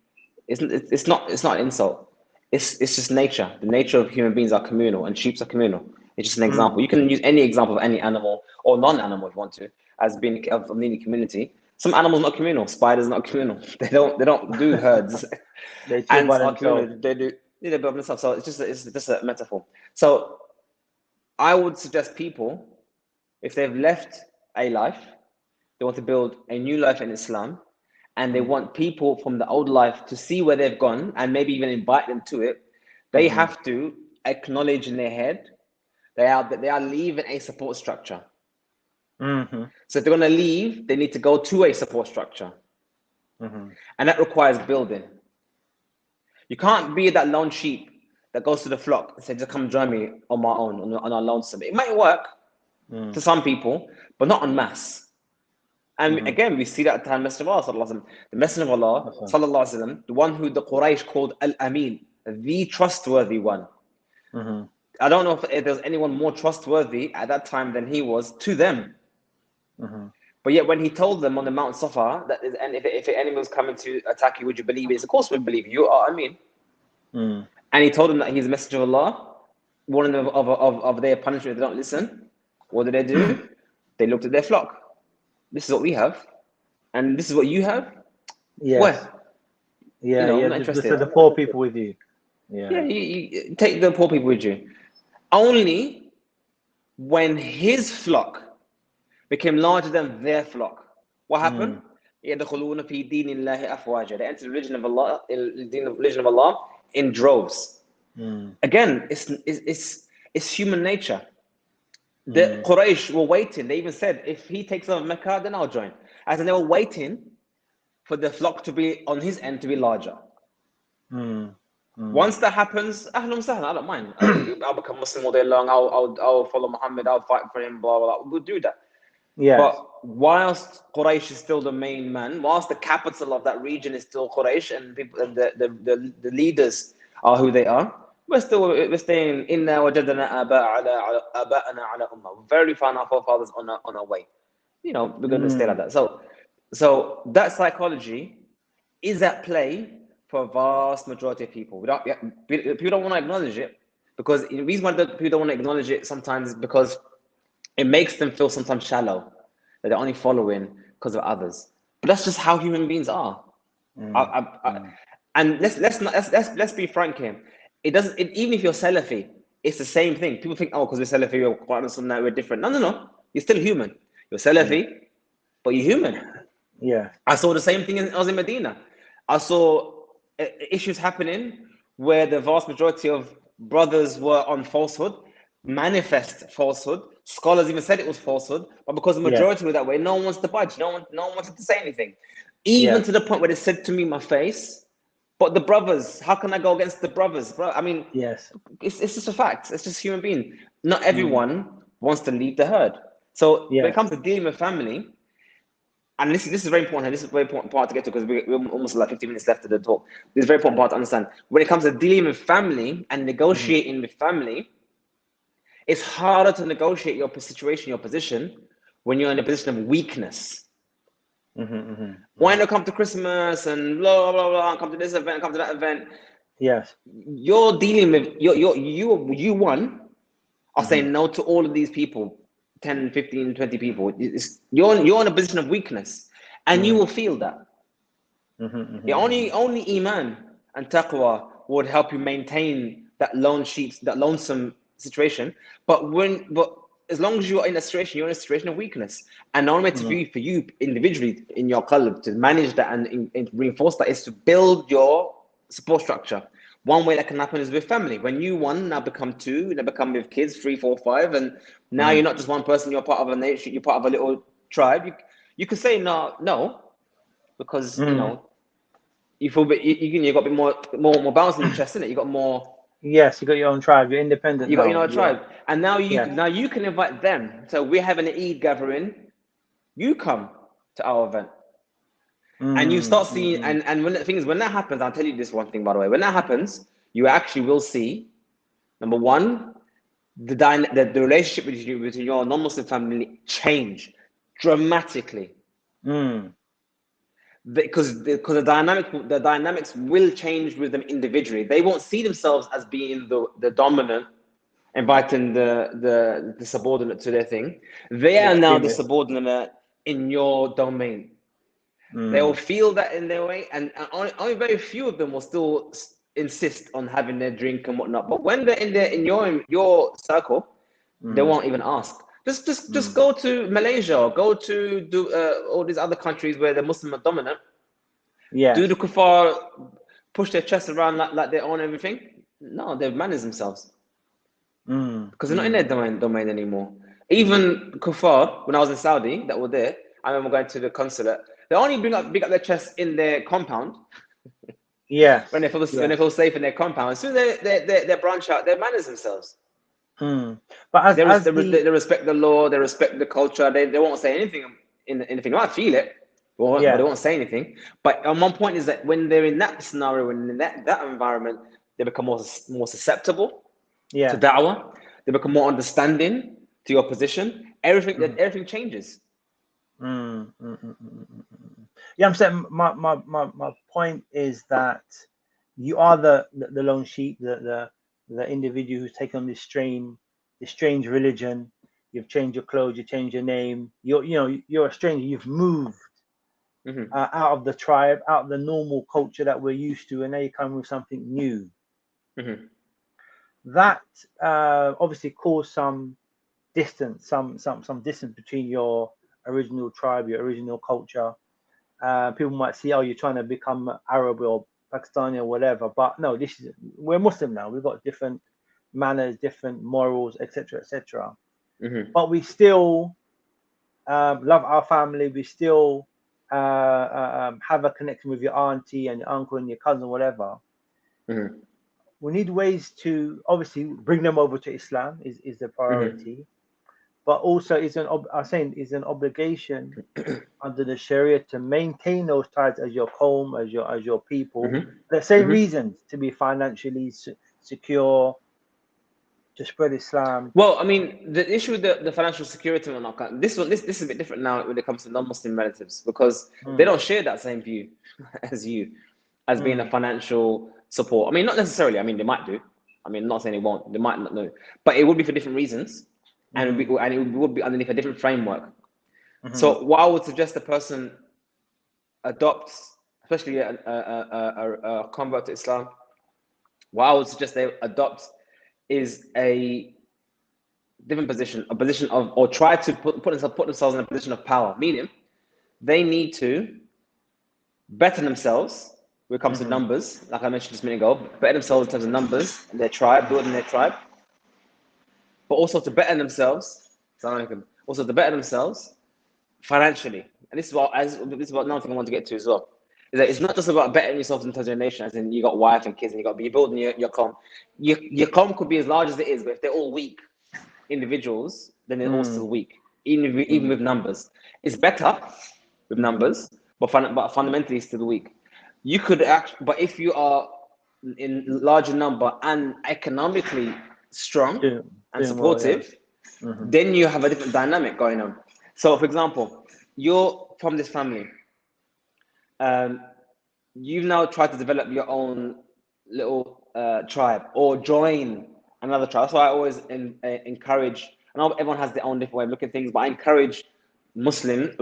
It's not an insult. It's just nature. The nature of human beings are communal, and sheep are communal. It's just an example. You can use any example of any animal or non-animal if you want to, as being of the community. Some animals not communal. Spiders not communal. They don't do herds. They chill by Ants are themselves. communal. They do by themselves. So it's just a metaphor. So I would suggest people, if they've left a life, they want to build a new life in Islam, and they want people from the old life to see where they've gone and maybe even invite them to it, they have to acknowledge in their head they are leaving a support structure. So if they're going to leave, they need to go to a support structure. And that requires building. You can't be that lone sheep that goes to the flock and say, just come join me on my own, on our lonesome. It might work to some people, but not en masse. And again, we see that at the time, Messenger of Allah, the Messenger of Allah, sallallahu, the one who the Quraysh called Al-Amin, the trustworthy one. I don't know if there's anyone more trustworthy at that time than he was to them. But yet when he told them on the Mount Safa that if an enemy was coming to attack you, would you believe it? Of course we believe you are Amin. And he told them that he's a messenger of Allah, warning them of their punishment if they don't listen. What did they do? They looked at their flock. This is what we have, and this is what you have. Yes. Where? I'm not interested. The poor people with you. Yeah, you take the poor people with you. Only when his flock became larger than their flock, what happened? يَدْخُلُونَ فِي دِينِ اللَّهِ أَفْوَاجًا. They entered the religion of Allah in droves. Again, it's human nature. The Quraysh were waiting. They even said, if he takes over Mecca, then I'll join. As in, they were waiting for the flock to be on his end to be larger. Once that happens, ahlan sahlan, I don't mind. I'll become Muslim all day long. I'll follow Muhammad. I'll fight for him. Blah blah blah. We'll do that. Yes. But whilst Quraysh is still the main man, whilst the capital of that region is still Quraysh, and people, and the leaders are who they are, we're staying inna wajadna aba'ana ala ummah. Very found our forefathers on our way. We're going to stay like that. So that psychology is at play for a vast majority of people. People don't want to acknowledge it, because the reason why people don't want to acknowledge it sometimes is because it makes them feel sometimes shallow, that they're only following because of others. But that's just how human beings are. And let's be frank here. Even if you're Salafi, it's the same thing. People think, oh, because we're Salafi, we're Quran Sunnah, we're different. No. You're still human. You're Salafi, but you're human. Yeah. I saw the same thing I was in Medina. I saw issues happening where the vast majority of brothers were on falsehood, manifest falsehood. Scholars even said it was falsehood, but because the majority were that way, no one wants to budge. No one wanted to say anything. Even to the point where they said to me in my face, but the brothers, how can I go against the brothers? Bro, I mean, it's just a fact. It's just human being. Not everyone wants to leave the herd. So when it comes to dealing with family, and this is very important. This is a very important part to get to, because we're almost like 15 minutes left of the talk. This is a very important part to understand. When it comes to dealing with family and negotiating with family, it's harder to negotiate your situation, your position, when you're in a position of weakness. When it comes to Christmas and blah blah blah, come to this event, come to that event. Yes, you're dealing with you one are saying no to all of these people, 10, 15, 20 people. You're in a position of weakness, and you will feel that. Only iman and taqwa would help you maintain that lonesome situation. But as long as you're in a situation, you're in a situation of weakness. And the only way for you individually in your qalb to manage that and reinforce that is to build your support structure. One way that can happen is with family. When you now become two, now become with kids, 3, 4, 5, and now you're not just one person, you're part of a nation, you're part of a little tribe. You could say no, because you feel you got a bit more balance in your chest, isn't it? You got more. Yes, you got your own tribe. You're independent. You got your own tribe, and now you can invite them. So we're having an Eid gathering. You come to our event, and you start seeing. And when the thing is, when that happens, I'll tell you this one thing, by the way. When that happens, you actually will see, number one, the relationship between your non-Muslim family change dramatically. Because the dynamics will change with them individually. They won't see themselves as being the dominant, inviting the subordinate to their thing. They are now the subordinate in your domain. They will feel that in their way, and only very few of them will still insist on having their drink and whatnot. But when they're in your circle, they won't even ask. Just go to Malaysia, or go to all these other countries where the Muslim are dominant. Do the kuffar push their chest around like they own everything? No, they've managed themselves. Because they're not in their domain anymore. Even kuffar, when I was in Saudi, that were there, I remember going to the consulate. They only big up their chest in their compound. When they feel safe in their compound. As soon as they branch out, they manage themselves. But they respect the law, they respect the culture. They won't say anything. They might feel it, but they won't say anything. But on one point is that when they're in that scenario, when in that environment, they become more susceptible to da'wah. They become more understanding to your position. Everything changes. I'm saying my point is that you are the lone sheep, the individual who's taken on this strange religion. You've changed your clothes, you changed your name. You're a stranger. You've moved out of the tribe, out of the normal culture that we're used to, and now you come with something new. That obviously caused some distance, some distance between your original tribe, your original culture. People might see, oh, you're trying to become Arab or Pakistani or whatever, but no, we're Muslim now. We've got different manners, different morals, etc., etc. But we still love our family. We still have a connection with your auntie and your uncle and your cousin, whatever. We need ways to obviously bring them over to Islam is the priority, but also is an obligation under the Sharia to maintain those ties as your home, as your people. The same reasons, to be financially secure, to spread Islam. Well, I mean, the issue with the financial security and not this is a bit different now when it comes to non-Muslim relatives, because they don't share that same view as you. as being a financial support. I mean, not necessarily. I mean, they might do. I mean, I'm not saying they won't. They might not know, but it would be for different reasons, and it would be underneath a different framework. So, what I would suggest the person adopts, especially a convert to Islam, what I would suggest they adopt is a different position, a position of, or try to put themselves in a position of power, meaning they need to better themselves when it comes to numbers, like I mentioned just a minute ago, better themselves in terms of numbers, their tribe, building their tribe, but also to better themselves, also to better themselves financially. And this is what another thing I want to get to as well. Is that it's not just about bettering yourself in terms of your nation, as in you got wife and kids and you got to be building your com. Your com could be as large as it is, but if they're all weak individuals, then they're all still weak, even with numbers. It's better with numbers, but fundamentally still weak. You could but if you are in larger number and economically strong and supportive, then you have a different dynamic going on. So, for example, you're from this family. You've now tried to develop your own little tribe or join another tribe. That's why I always encourage. I know everyone has their own different way of looking at things, but I encourage Muslim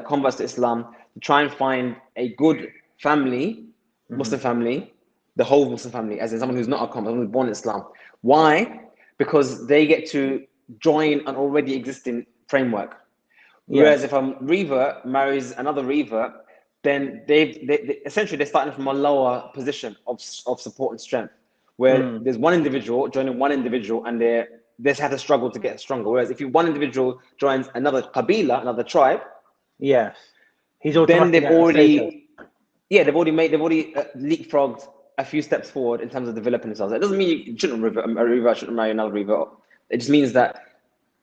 converts to Islam to try and find a good family, Muslim family, the whole Muslim family, as in someone who's not a convert, someone who's born in Islam. Why? Because they get to join an already existing framework. Whereas if a revert marries another revert, then they essentially they're starting from a lower position of support and strength, where there's one individual joining one individual and they have to struggle to get stronger. Whereas if one individual joins another qabila, another tribe, he's then they've already leapfrogged a few steps forward in terms of developing themselves. It doesn't mean you shouldn't marry another revert. It just means that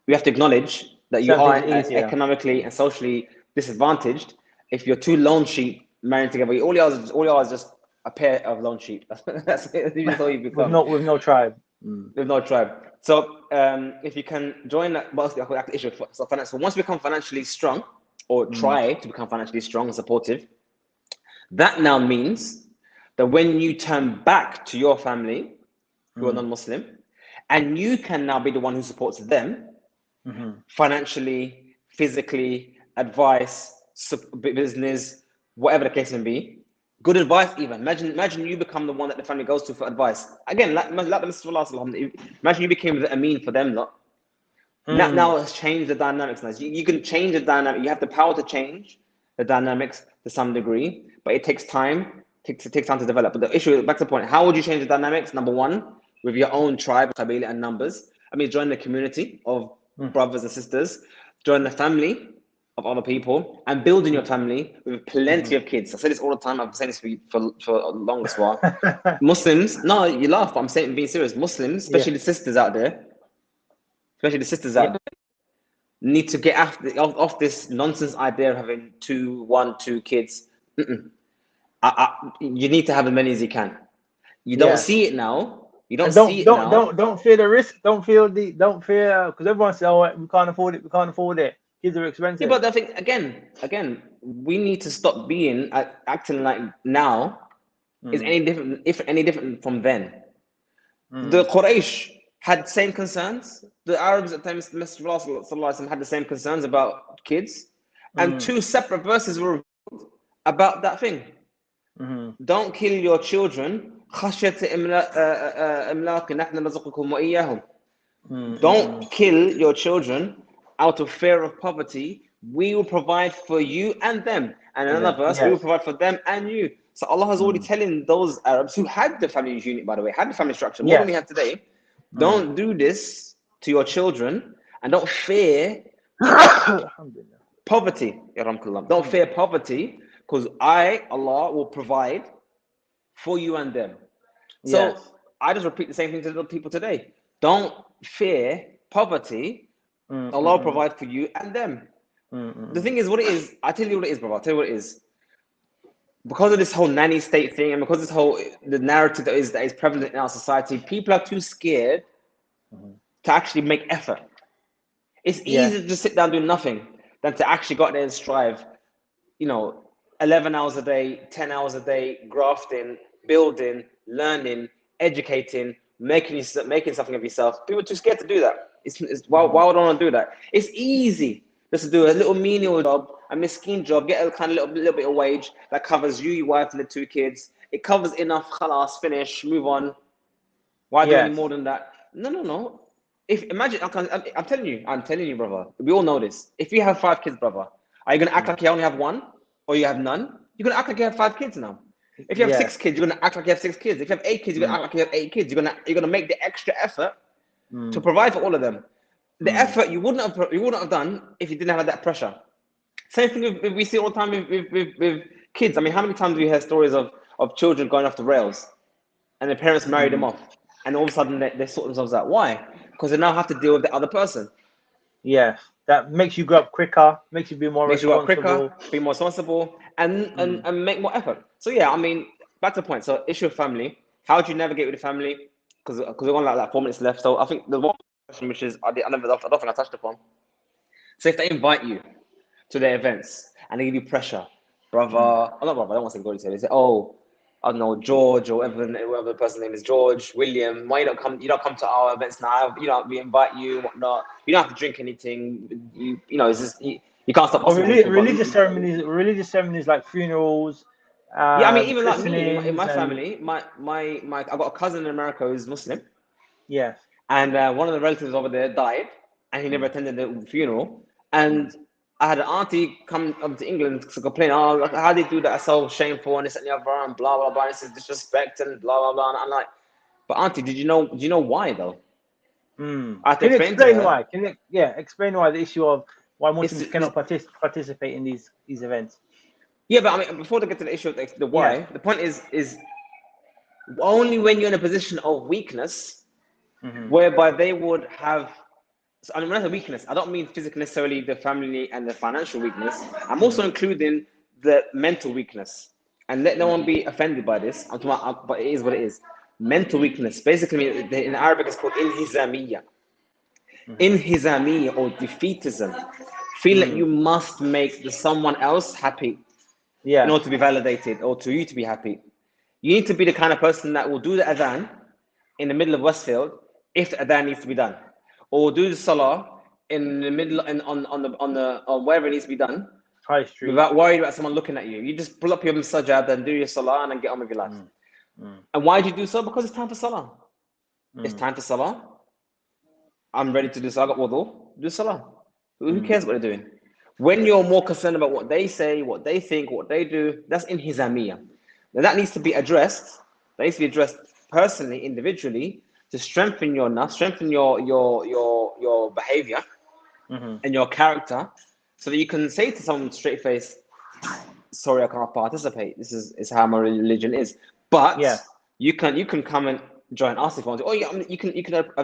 we have to acknowledge that you are economically and socially disadvantaged if you're two lone sheep marrying together. All you are is just a pair of lone sheep. That's all you become. with no tribe. With no tribe. So if you can join that, the issue. So once we become financially strong, or try to become financially strong and supportive, that now means that when you turn back to your family who are non-Muslim, and you can now be the one who supports them financially, physically, advice, business, whatever the case may be. Good advice, even. Imagine you become the one that the family goes to for advice. Again, like the Mr. Imagine you became the Ameen for them, lot. Now it's changed the dynamics. You can change the dynamic. You have the power to change the dynamics to some degree, but it takes time. It takes time to develop. But the issue, back to the point, how would you change the dynamics? Number one, with your own tribe, qabila, and numbers. I mean, join the community of brothers and sisters, join the family of other people, and building your family with plenty of kids. I say this all the time. I've been saying this for a longest while. Muslims, no, you laugh, but I'm being serious. Muslims, especially the sisters out there, need to get off this nonsense idea of having 2 kids. You need to have as many as you can. You don't see it now. You don't see it now. Don't fear the risk. Don't fear because everyone says, "Oh, we can't afford it. We can't afford it. Kids are expensive." Yeah, but I think again, we need to stop acting like now is any different from then. The Quraysh had the same concerns. The Arabs at the time, Mr. had the same concerns about kids, and 2 separate verses were about that thing. Don't kill your children. Don't kill your children out of fear of poverty. We will provide for you and them. And another verse, we will provide for them and you. So Allah has already telling those Arabs who had the family unit, by the way, had the family structure more than we have today. Don't do this to your children, and don't fear poverty. Don't fear poverty, because Allah, will provide for you and them. So I just repeat the same thing to the people today. Don't fear poverty. Allah will provide for you and them. The thing is what it is. I tell you what it is, brother. I'll tell you what it is. Because of this whole nanny state thing, and because the narrative that is prevalent in our society, people are too scared to actually make effort. It's easier to just sit down doing nothing than to actually go out there and strive, 11 hours a day, 10 hours a day, grafting, building, learning, educating, making something of yourself. People are too scared to do that. Why would I want to do that? It's easy just to do a little menial job, a miskin job, get a kind of little bit of wage that covers you, your wife, and the 2 kids. It covers enough. Khalas, finish, move on. Why do any Yes. more than that? No. If imagine, I'm telling you, brother. We all know this. If you have 5 kids, brother, are you gonna act like you only have 1, or you have none? You're gonna act like you have 5 kids now. If you have 6 kids, you're gonna act like you have 6 kids. If you have 8 kids, you're gonna act like you have 8 kids. You're gonna make the extra effort to provide for all of them. The effort you wouldn't have done if you didn't have that pressure. Same thing we see all the time with kids. I mean, how many times do you hear stories of children going off the rails, and their parents marry them off, and all of a sudden they sort themselves out? Why? Because they now have to deal with the other person. Yes, that makes you grow up quicker, makes you be more Makes you grow up responsible. quicker, be more responsible, and make more effort. So yeah, I mean, back to the point. So issue of family. How do you navigate with the family? Because we're on like 4 minutes left. So I think the one question which is I don't think I touched upon. So if they invite you to their events and they give you pressure, brother, oh not brother, I don't want to say God, they say, oh, I don't know, George or whatever the person's name is, George, William, why you don't come to our events now? You know, we invite you, whatnot. You don't have to drink anything. You know, it's just you can't stop Or asking people. religious ceremonies like funerals, Yeah, I mean, even like me in christenings, my and family, my I've got a cousin in America who's Muslim, yes, and one of the relatives over there died, and he never attended the funeral. And I had an auntie come up to England to complain, oh, look, how they do that? It's so shameful, and this and the other, and blah blah blah. This is disrespect and blah blah blah. And I'm like, but auntie, do you know why though? I have to Can you explain to explain her. why? Explain why the issue of why Muslims It's cannot participate in these events? yeah, but I mean, before they get to the issue of the Yes. why, the point is only when you're in a position of weakness, whereby they would have. So, I mean, when I say weakness, I don't mean physically necessarily the family and the financial weakness. I'm also including the mental weakness. And let no one be offended by this. I'm talking about, but it is what it is. Mental weakness. Basically, in Arabic, it's called inhizamiyya. Inhizamiyya or defeatism. Feel that you must make someone else happy in Yes. order to be validated or to you to be happy. You need to be the kind of person that will do the adhan in the middle of Westfield if the adhan needs to be done, or do the salah in the middle and on wherever it needs to be done, High Street. without worrying about someone looking at you. You just pull up your sajjad and do your salah and then get on with your life. And why do you do so? Because it's time for salah. It's time for salah. I'm ready to do salah. I got wudu. Do salah. Who cares what they're doing? When you're more concerned about what they say, what they think, what they do, that's inhizamiyya. Now that needs to be addressed. That needs to be addressed personally, individually, to strengthen your nafs, strengthen your behavior and your character, so that you can say to someone straight face, "Sorry, I can't participate. This is how my religion is." But Yes. you can come and join us if you want to. Oh yeah, I mean, you can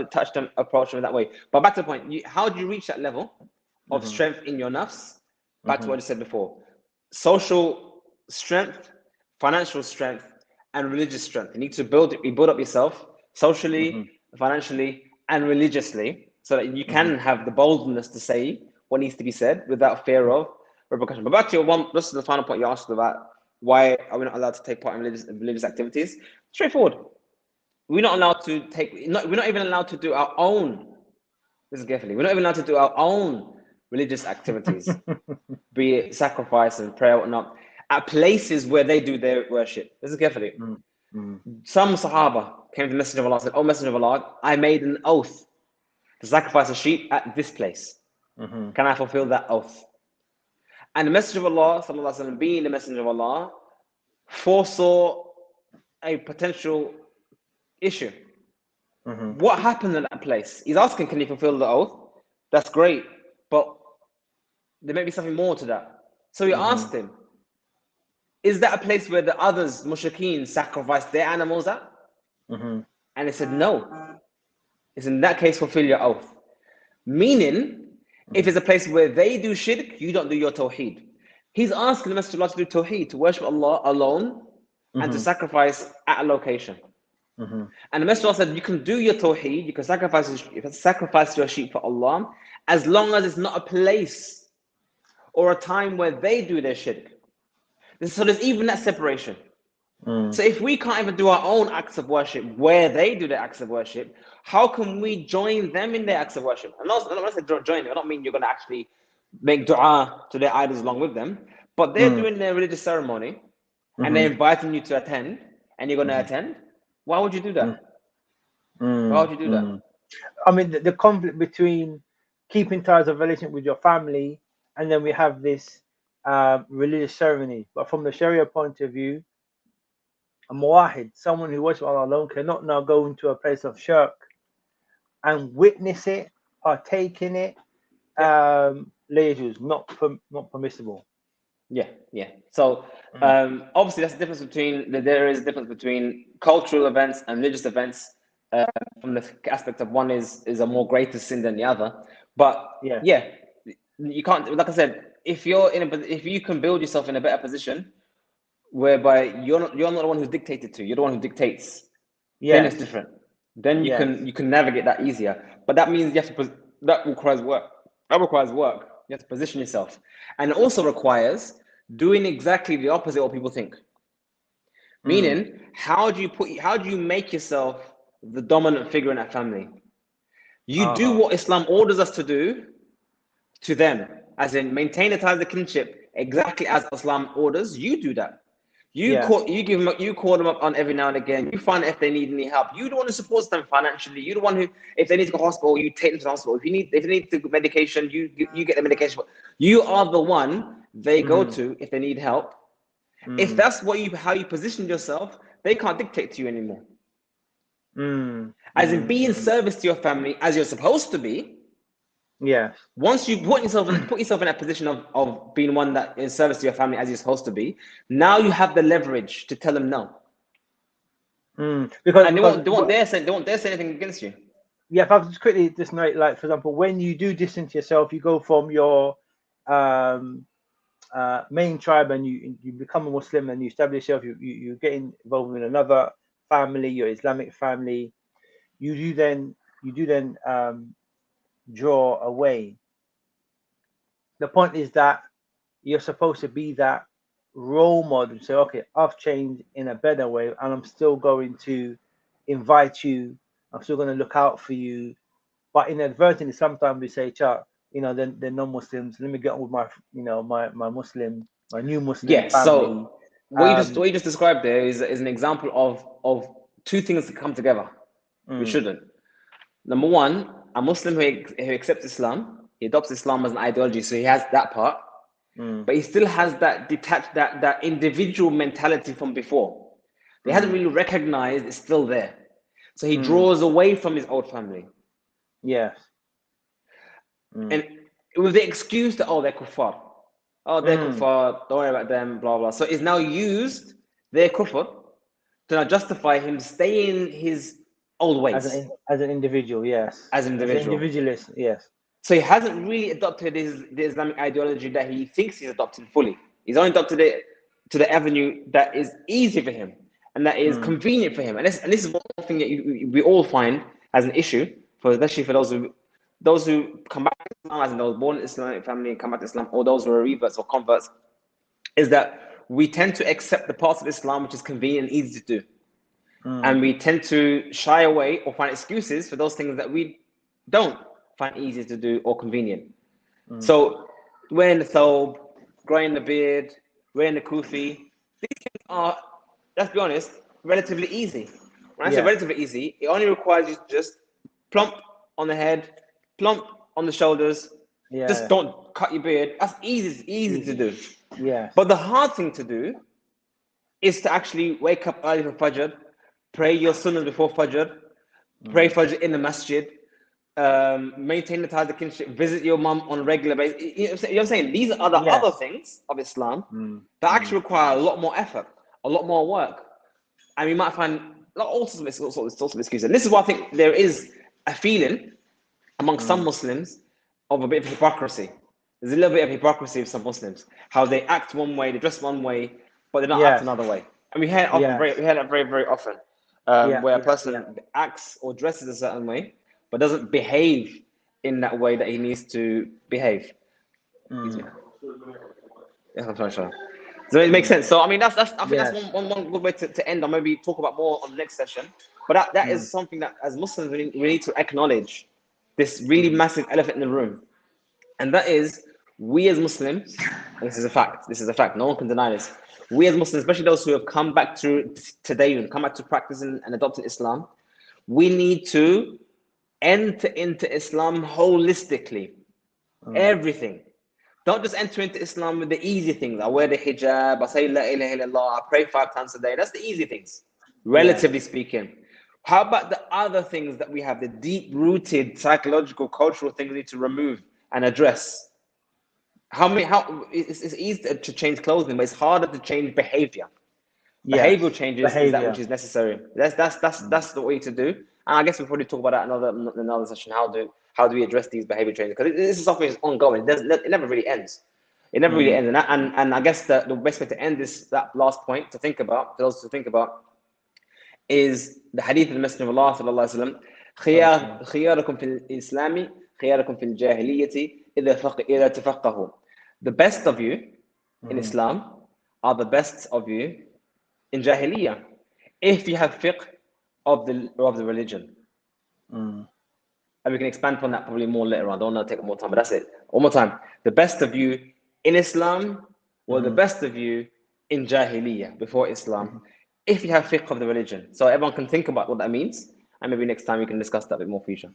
touch them, approach them that way. But back to the point, how do you reach that level of strength in your nafs? Back to what I said before: social strength, financial strength, and religious strength. You need to build up yourself socially, financially, and religiously, so that you can have the boldness to say what needs to be said without fear of repercussion. But back to this is the final point you asked about: why are we not allowed to take part in religious activities? Straightforward. We're not allowed to we're not even allowed to do our own. Listen carefully. We're not even allowed to do our own religious activities, be it sacrifice and prayer or whatnot, at places where they do their worship. Listen carefully. Some Sahaba came to the Messenger of Allah and said, "Oh Messenger of Allah, I made an oath to sacrifice a sheep at this place. Can I fulfill that oath?" And the Messenger of Allah, sallallahu alaihi wasallam, being the Messenger of Allah, foresaw a potential issue. What happened at that place? He's asking, can you fulfill the oath? That's great, but there may be something more to that. So he asked him, is that a place where the others, mushrikeen, sacrificed their animals at? And he said, no. It's in that case, fulfill your oath. Meaning, if it's a place where they do shirk, you don't do your tawheed. He's asking the Messenger of Allah to do tawheed, to worship Allah alone, and to sacrifice at a location. And the Messenger of Allah said, you can do your tawheed, you can sacrifice your sheep for Allah, as long as it's not a place or a time where they do their shirk. So there's even that separation. Mm. So if we can't even do our own acts of worship where they do their acts of worship, how can we join them in their acts of worship? And also, when I say join them, I don't mean you're going to actually make dua to their idols along with them, but they're doing their religious ceremony and they're inviting you to attend, and you're going to attend. Why would you do that? Why would you do that? I mean, the conflict between keeping ties of relationship with your family, and then we have this religious ceremony. But from the Sharia point of view, a muwahid, someone who worships Allah alone, cannot now go into a place of shirk and witness it, partake in it. Lejus, not permissible. Yeah. So obviously, that's the difference between there is a difference between cultural events and religious events. From the aspect of one is a more greater sin than the other, but yeah, you can't. Like I said, if you can build yourself in a better position, whereby you're not the one who's dictated to, you're the one who dictates. Then it's different. Then you can navigate that easier. But that means you have to. That requires work. That requires work. You have to position yourself, and it also requires doing exactly the opposite of what people think. Meaning, how do you make yourself the dominant figure in that family? You do what Islam orders us to do to them, as in maintain the ties of kinship exactly as Islam orders. You do that. You call them up on every now and again. You find if they need any help. You the one who supports them financially. You're the one who, if they need to go to hospital, you take them to the hospital. If they need to medication, you get the medication. You are the one they go to if they need help. If that's how you position yourself, they can't dictate to you anymore. As in, be in service to your family as you're supposed to be. Yes. Once you put yourself in that position of being one that is service to your family as you're supposed to be, now you have the leverage to tell them no. Because they won't dare say anything against you. Yeah, if I could just quickly just note, like for example, when you do distance yourself, you go from your main tribe and you become a Muslim and you establish yourself, you get involved in another family, your Islamic family. You do then draw away. The point is that you're supposed to be that role model. Say, okay, I've changed in a better way, and I'm still going to invite you. I'm still going to look out for you. But inadvertently, sometimes we say, "Chuck, they're non-Muslims. Let me get on with my my new Muslim family." So what you just described there is an example of two things that come together. We shouldn't. Number one, a Muslim who accepts Islam, he adopts Islam as an ideology, so he has that part, but he still has that detached, that individual mentality from before. They hasn't really recognized it's still there, so he draws away from his old family. Yes. And with the excuse that they're kuffar, they're kuffar, don't worry about them, blah blah. So it's now used their kufr to now justify him staying his old ways as an individual. Yes. As an individualist. Yes. So he hasn't really adopted the Islamic ideology that he thinks he's adopted fully. He's only adopted it to the avenue that is easy for him and that is convenient for him. And this is one thing that we all find as an issue, especially for those who come back to Islam, as in those born in Islamic family and come back to Islam, or those who are reverts or converts, is that we tend to accept the parts of Islam which is convenient and easy to do. And we tend to shy away or find excuses for those things that we don't find easy to do or convenient. So wearing the thobe, growing the beard, wearing the kufi, these things are, let's be honest, relatively easy. When I say relatively easy, it only requires you to just plump on the head, plump on the shoulders, just don't cut your beard. That's easy to do. Yeah. But the hard thing to do is to actually wake up early for Fajr, pray your sunnahs before Fajr, pray Fajr in the masjid, maintain the ties of kinship, visit your mum on a regular basis. You know what I'm saying? These are the other things of Islam that actually require a lot more effort, a lot more work. And we might find all sorts of excuses. And this is why I think there is a feeling among some Muslims of a bit of hypocrisy. There's a little bit of hypocrisy of some Muslims, how they act one way, they dress one way, but they don't act another way. And we hear that very, very often, where a person acts or dresses a certain way, but doesn't behave in that way that he needs to behave. Yeah, I'm sorry. So it makes sense. So I mean, I think Yes. that's one good way to end, or maybe talk about more on the next session. But that is something that as Muslims we need to acknowledge this really massive elephant in the room, and that is we as Muslims. And this is a fact. This is a fact. No one can deny this. We as Muslims, especially those who have come back to today and come back to practicing and adopting Islam, we need to enter into Islam holistically. Everything. Don't just enter into Islam with the easy things. I wear the hijab, I say La ilaha illallah, I pray 5 times a day. That's the easy things, relatively speaking. How about the other things that we have, the deep-rooted psychological, cultural things we need to remove and address? It's easy to change clothing, but it's harder to change behavior. Behavioral changes is that which is necessary. That's the way to do. And I guess we'll probably talk about that another session. How do we address these behavior changes? Because this is something that's ongoing. It never really ends. It never really ends. And I guess the best way to end that last point to think about, for those to think about, is the hadith of the Messenger of Allah sallallahu alaihi wasallam. خياركم في الإسلام خياركم في الجاهلية إذا تفقهوا. The best of you in Islam are the best of you in Jahiliyyah, if you have fiqh of the religion. And we can expand upon that probably more later on. I don't want to take more time, but that's it. One more time. The best of you in Islam were the best of you in Jahiliyyah, before Islam, if you have fiqh of the religion. So everyone can think about what that means, and maybe next time we can discuss that a bit more future.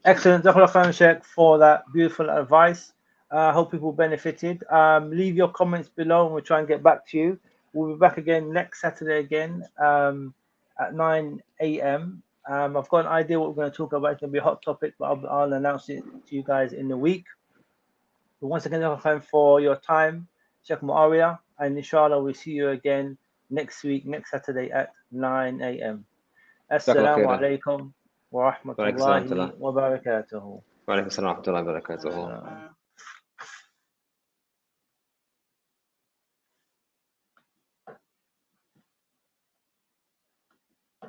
Excellent. Jazakallah khairan, Sheikh, for that beautiful advice. I hope people benefited. Leave your comments below and we'll try and get back to you. We'll be back again next Saturday again at 9 a.m. I've got an idea what we're going to talk about. It's going to be a hot topic, but I'll announce it to you guys in the week. But once again, Jazakallah khairan for your time, Sheikh Muawiyah, and inshallah we'll see you again next week, next Saturday at 9 a.m. Assalamu alaikum wa rahmatullahi wa barakatuhu. Wa alaikum assalam wa rahmatullahi wa barakatuhu.